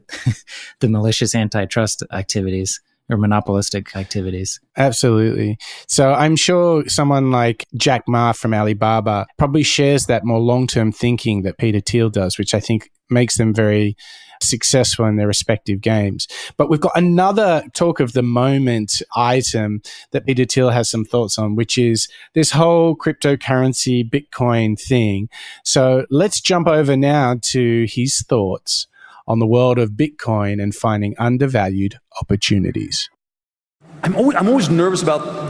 the malicious antitrust activities or monopolistic activities. Absolutely. So I'm sure someone like Jack Ma from Alibaba probably shares that more long-term thinking that Peter Thiel does, which I think makes them very successful in their respective games. But we've got another talk of the moment item that Peter Thiel has some thoughts on, which is this whole cryptocurrency Bitcoin thing. So let's jump over now to his thoughts on the world of Bitcoin and finding undervalued opportunities. I'm always nervous about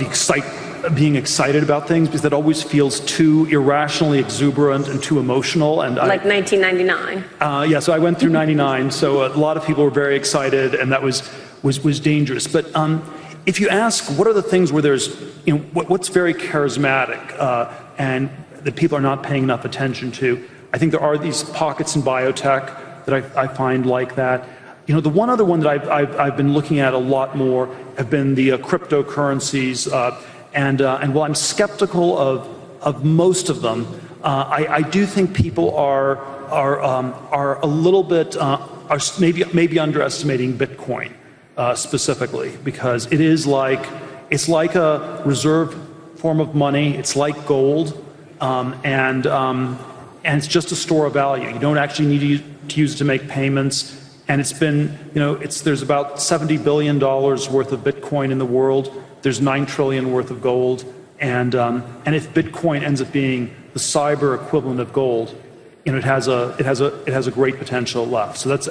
being excited about things because that always feels too irrationally exuberant and too emotional. And like 1999. Yeah, so I went through 99, so a lot of people were very excited, and that was dangerous. But if you ask what are the things where there's, what's very charismatic and that people are not paying enough attention to, I think there are these pockets in biotech that I find like that. The one other one that I've been looking at a lot more have been the cryptocurrencies, and while I'm skeptical of most of them, I do think people are a little bit are maybe underestimating Bitcoin specifically, because it's like a reserve form of money. It's like gold, and it's just a store of value. You don't actually need to use it to make payments. And it's been, there's about $70 billion worth of Bitcoin in the world. There's $9 trillion worth of gold. And if Bitcoin ends up being the cyber equivalent of gold, it has a great potential left. So it's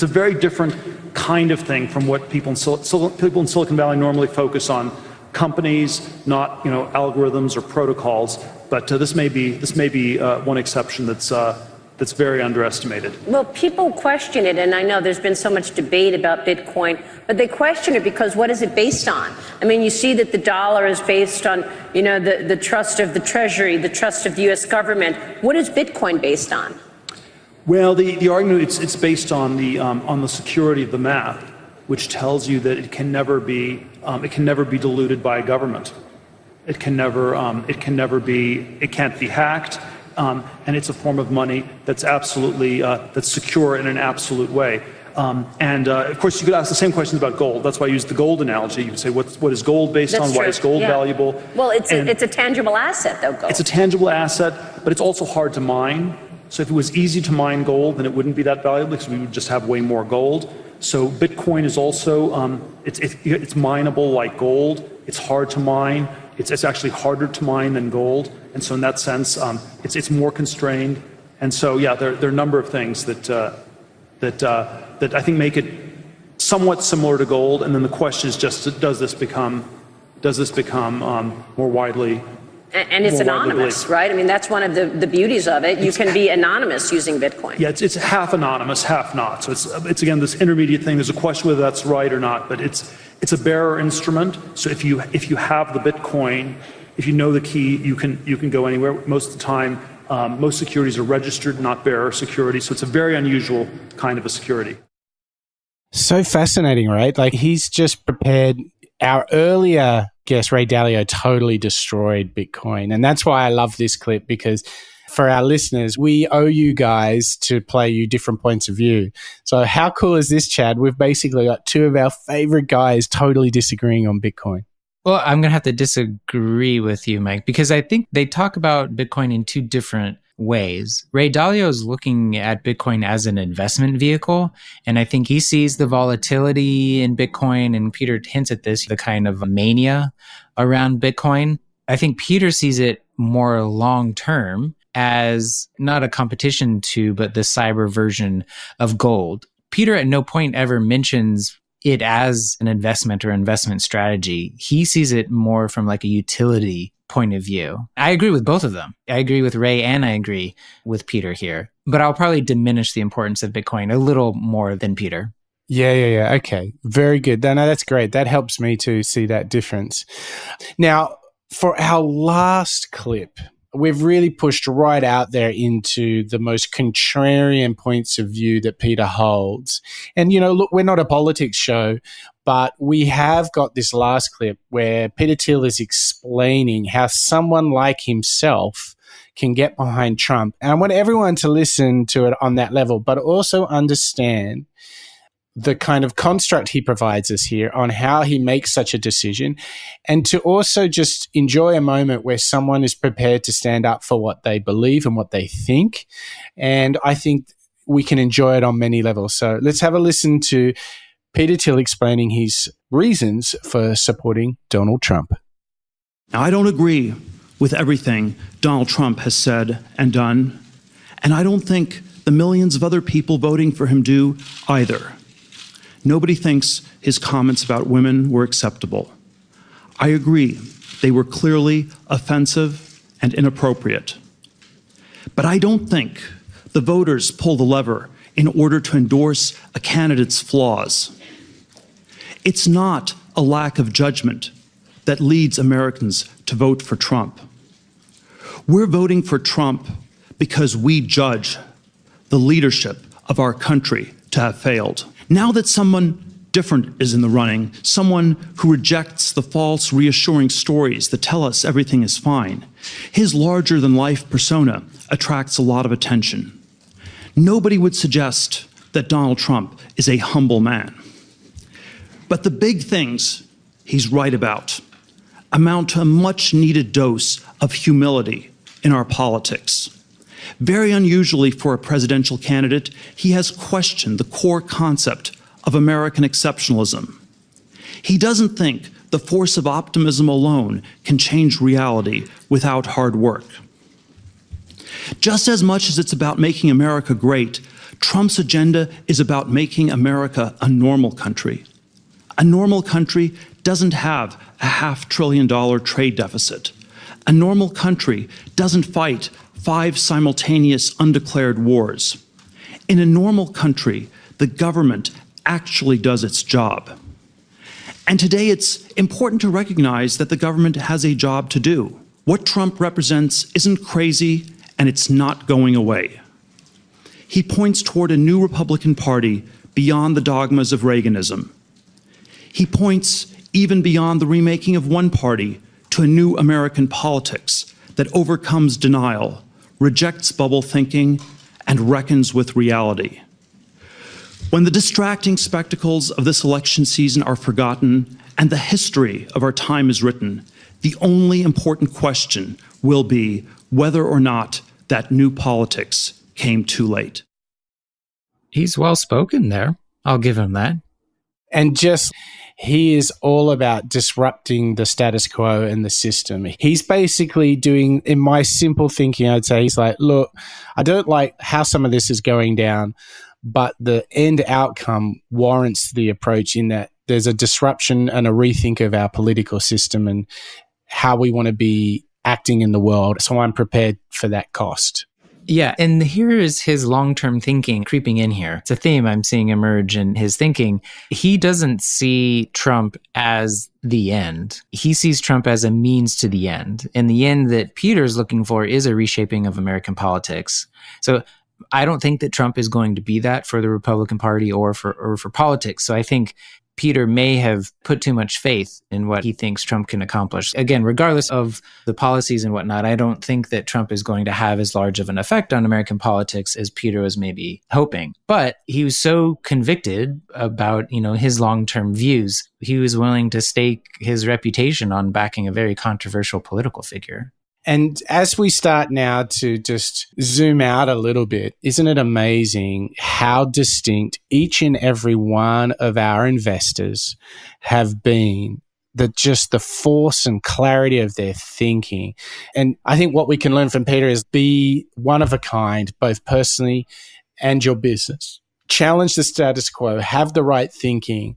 a very different kind of thing from what people in Silicon Valley normally focus on. Companies, not algorithms or protocols. But this may be one exception that's very underestimated. Well, people question it, and I know there's been so much debate about Bitcoin, but they question it because what is it based on? I mean, you see that the dollar is based on, the trust of the Treasury, the trust of the U.S. government. What is Bitcoin based on? Well, the argument it's based on the security of the map, which tells you that it can never be diluted by a government. It can't be hacked. And it's a form of money that's absolutely that's secure in an absolute way. Of course, you could ask the same questions about gold. That's why I used the gold analogy. You could say, what is gold based on? Why is gold valuable? Well, it's a tangible asset, though, gold. It's a tangible asset, but it's also hard to mine. So if it was easy to mine gold, then it wouldn't be that valuable because we would just have way more gold. So Bitcoin is also, it's mineable like gold. It's hard to mine. It's actually harder to mine than gold. And so in that sense, it's more constrained. And so, yeah, there are a number of things that I think make it somewhat similar to gold. And then the question is just, does this become more widely? And it's anonymous, right? I mean, that's one of the beauties of it. You can be anonymous using Bitcoin. Yeah, it's half anonymous, half not. So it's again this intermediate thing. There's a question whether that's right or not, but it's a bearer instrument. So if you have the Bitcoin, if you know the key, you can go anywhere. Most of the time, most securities are registered, not bearer security. So it's a very unusual kind of a security. So fascinating, right? Like he's just prepared. Our earlier guest, Ray Dalio, totally destroyed Bitcoin. And that's why I love this clip, because for our listeners, we owe you guys to play you different points of view. So how cool is this, Chad? We've basically got two of our favorite guys totally disagreeing on Bitcoin. Well, I'm going to have to disagree with you, Mike, because I think they talk about Bitcoin in two different ways. Ray Dalio is looking at Bitcoin as an investment vehicle, and I think he sees the volatility in Bitcoin, and Peter hints at this, the kind of mania around Bitcoin. I think Peter sees it more long-term as not a competition to, but the cyber version of gold. Peter at no point ever mentions it as an investment or investment strategy. He sees it more from like a utility point of view. I agree with both of them. I agree with Ray and I agree with Peter here, but I'll probably diminish the importance of Bitcoin a little more than Peter. Yeah. Okay. Very good. No, that's great. That helps me to see that difference. Now, for our last clip, we've really pushed right out there into the most contrarian points of view that Peter holds. And, look, we're not a politics show, but we have got this last clip where Peter Thiel is explaining how someone like himself can get behind Trump. And I want everyone to listen to it on that level, but also understand the kind of construct he provides us here on how he makes such a decision, and to also just enjoy a moment where someone is prepared to stand up for what they believe and what they think. And I think we can enjoy it on many levels. So let's have a listen to Peter Thiel explaining his reasons for supporting Donald Trump. Now, I don't agree with everything Donald Trump has said and done, and I don't think the millions of other people voting for him do either. Nobody thinks his comments about women were acceptable. I agree, they were clearly offensive and inappropriate. But I don't think the voters pull the lever in order to endorse a candidate's flaws. It's not a lack of judgment that leads Americans to vote for Trump. We're voting for Trump because we judge the leadership of our country to have failed. Now that someone different is in the running, someone who rejects the false, reassuring stories that tell us everything is fine, his larger-than-life persona attracts a lot of attention. Nobody would suggest that Donald Trump is a humble man. But the big things he's right about amount to a much-needed dose of humility in our politics. Very unusually for a presidential candidate, he has questioned the core concept of American exceptionalism. He doesn't think the force of optimism alone can change reality without hard work. Just as much as it's about making America great, Trump's agenda is about making America a normal country. A normal country doesn't have a $500 billion trade deficit. A normal country doesn't fight 5 simultaneous undeclared wars. In a normal country, the government actually does its job. And today it's important to recognize that the government has a job to do. What Trump represents isn't crazy, and it's not going away. He points toward a new Republican Party beyond the dogmas of Reaganism. He points even beyond the remaking of one party to a new American politics that overcomes denial, rejects bubble thinking, and reckons with reality. When the distracting spectacles of this election season are forgotten and the history of our time is written, the only important question will be whether or not that new politics came too late. He's well spoken there. I'll give him that. And he is all about disrupting the status quo and the system. He's basically doing, in my simple thinking, I'd say, he's like, look, I don't like how some of this is going down, but the end outcome warrants the approach in that there's a disruption and a rethink of our political system and how we want to be acting in the world. So I'm prepared for that cost. Yeah, and here is his long-term thinking creeping in here. It's a theme I'm seeing emerge in his thinking. He doesn't see Trump as the end. He sees Trump as a means to the end. And the end that Peter's looking for is a reshaping of American politics. So I don't think that Trump is going to be that for the Republican Party or for politics. So I think Peter may have put too much faith in what he thinks Trump can accomplish. Again, regardless of the policies and whatnot, I don't think that Trump is going to have as large of an effect on American politics as Peter was maybe hoping. But he was so convicted about, his long-term views, he was willing to stake his reputation on backing a very controversial political figure. And as we start now to just zoom out a little bit, isn't it amazing how distinct each and every one of our investors have been, just the force and clarity of their thinking. And I think what we can learn from Peter is be one of a kind, both personally and your business. challenge the status quo, have the right thinking,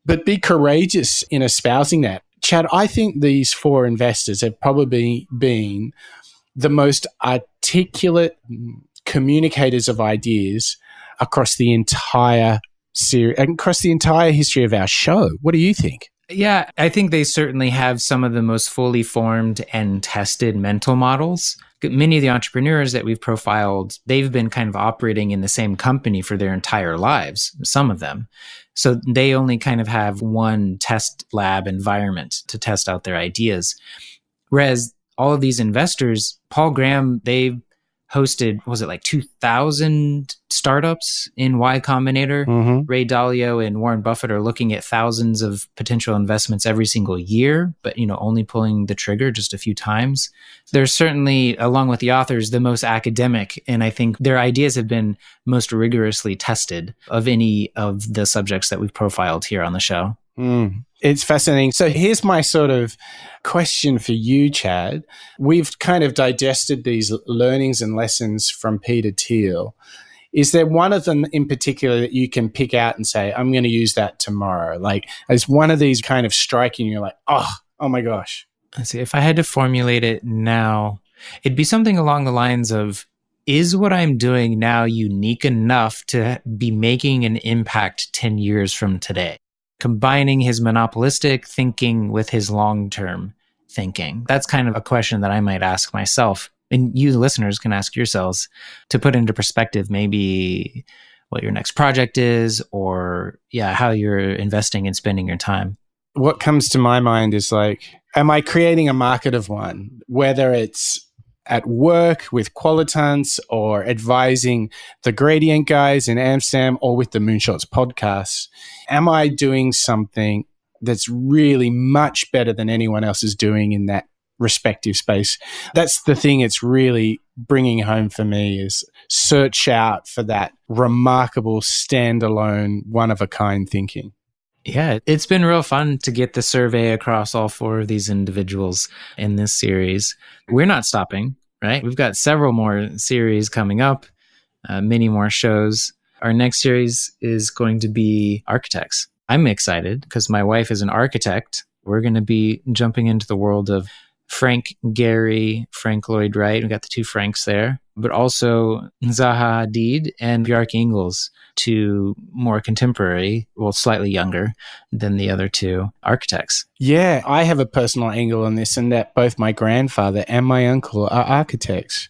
but be courageous in espousing that. Chad, I think these four investors have probably been the most articulate communicators of ideas across the entire series, across the entire history of our show. What do you think? Yeah, I think they certainly have some of the most fully formed and tested mental models. Many of the entrepreneurs that we've profiled, they've been kind of operating in the same company for their entire lives, some of them. So they only kind of have one test lab environment to test out their ideas. Whereas all of these investors, Paul Graham, they've hosted, was it like 2,000 startups in Y Combinator? Mm-hmm. Ray Dalio and Warren Buffett are looking at thousands of potential investments every single year, but only pulling the trigger just a few times. They're certainly, along with the authors, the most academic, and I think their ideas have been most rigorously tested of any of the subjects that we've profiled here on the show. It's fascinating. So here's my sort of question for you, Chad. We've kind of digested these learnings and lessons from Peter Thiel. Is there one of them in particular that you can pick out and say, I'm going to use that tomorrow? Like, is one of these kind of striking you like, oh my gosh? Let's see, if I had to formulate it now, it'd be something along the lines of, is what I'm doing now unique enough to be making an impact 10 years from today? Combining his monopolistic thinking with his long-term thinking. That's kind of a question that I might ask myself. And you, the listeners, can ask yourselves to put into perspective maybe what your next project is, or how you're investing and spending your time. What comes to my mind is like, am I creating a market of one? Whether it's at work with Qualitants or advising the Gradient guys in Amsterdam or with the Moonshots podcast, am I doing something that's really much better than anyone else is doing in that respective space? That's the thing it's really bringing home for me, is search out for that remarkable, standalone, one-of-a-kind thinking. Yeah, it's been real fun to get the survey across all four of these individuals in this series. We're not stopping, right? We've got several more series coming up, many more shows. Our next series is going to be architects. I'm excited because my wife is an architect. We're going to be jumping into the world of Frank Gehry, Frank Lloyd Wright. We got the two Franks there, but also Zaha Hadid and Bjarke Ingels, two more contemporary, well, slightly younger than the other two architects. Yeah, I have a personal angle on this, and that both my grandfather and my uncle are architects.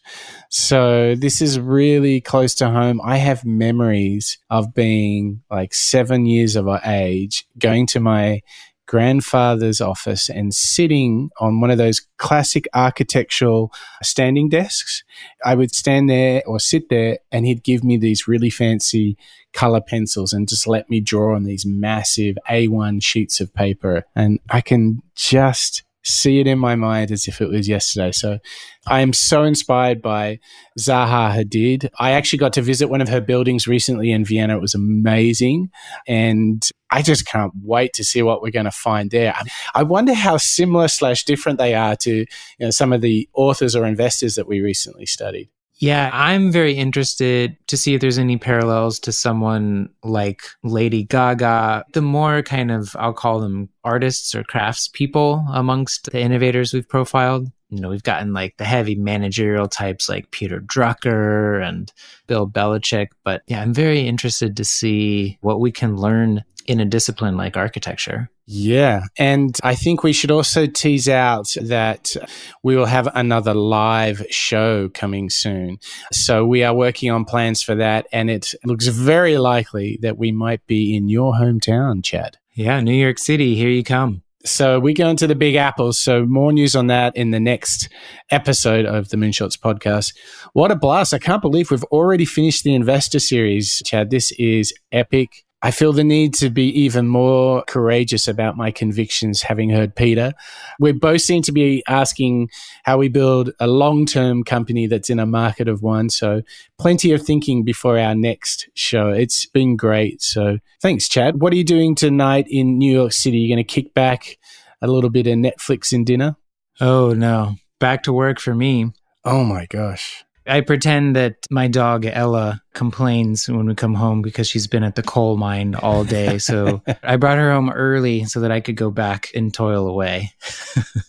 So this is really close to home. I have memories of being like 7 years of age, going to my grandfather's office and sitting on one of those classic architectural standing desks. I would stand there or sit there and he'd give me these really fancy color pencils and just let me draw on these massive A1 sheets of paper. And I can just see it in my mind as if it was yesterday. So I am so inspired by Zaha Hadid. I actually got to visit one of her buildings recently in Vienna. It was amazing. And I just can't wait to see what we're going to find there. I wonder how similar / different they are to some of the authors or investors that we recently studied. Yeah, I'm very interested to see if there's any parallels to someone like Lady Gaga, the more kind of, I'll call them artists or craftspeople amongst the innovators we've profiled. We've gotten like the heavy managerial types like Peter Drucker and Bill Belichick. But yeah, I'm very interested to see what we can learn in a discipline like architecture. Yeah. And I think we should also tease out that we will have another live show coming soon. So we are working on plans for that. And it looks very likely that we might be in your hometown, Chad. Yeah, New York City, here you come. So we go into the Big Apple. So more news on that in the next episode of the Moonshots podcast. What a blast. I can't believe we've already finished the investor series, Chad. This is epic. I feel the need to be even more courageous about my convictions, having heard Peter. We both seem to be asking how we build a long-term company that's in a market of one. So plenty of thinking before our next show. It's been great. So thanks, Chad. What are you doing tonight in New York City? You're going to kick back a little bit of Netflix and dinner? Oh, no. Back to work for me. Oh, my gosh. I pretend that my dog Ella complains when we come home because she's been at the coal mine all day. So I brought her home early so that I could go back and toil away.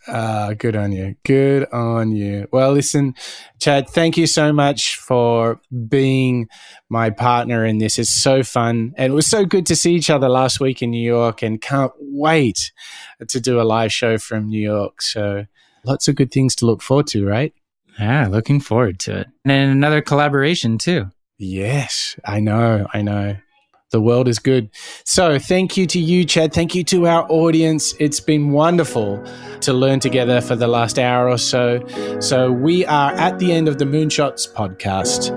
Good on you. Good on you. Well, listen, Chad, thank you so much for being my partner in this. It's so fun. And it was so good to see each other last week in New York, and can't wait to do a live show from New York. So lots of good things to look forward to, right? Yeah, looking forward to it. And another collaboration too. Yes, I know. The world is good. So thank you to you, Chad. Thank you to our audience. It's been wonderful to learn together for the last hour or so. So we are at the end of the Moonshots podcast.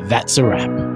That's a wrap.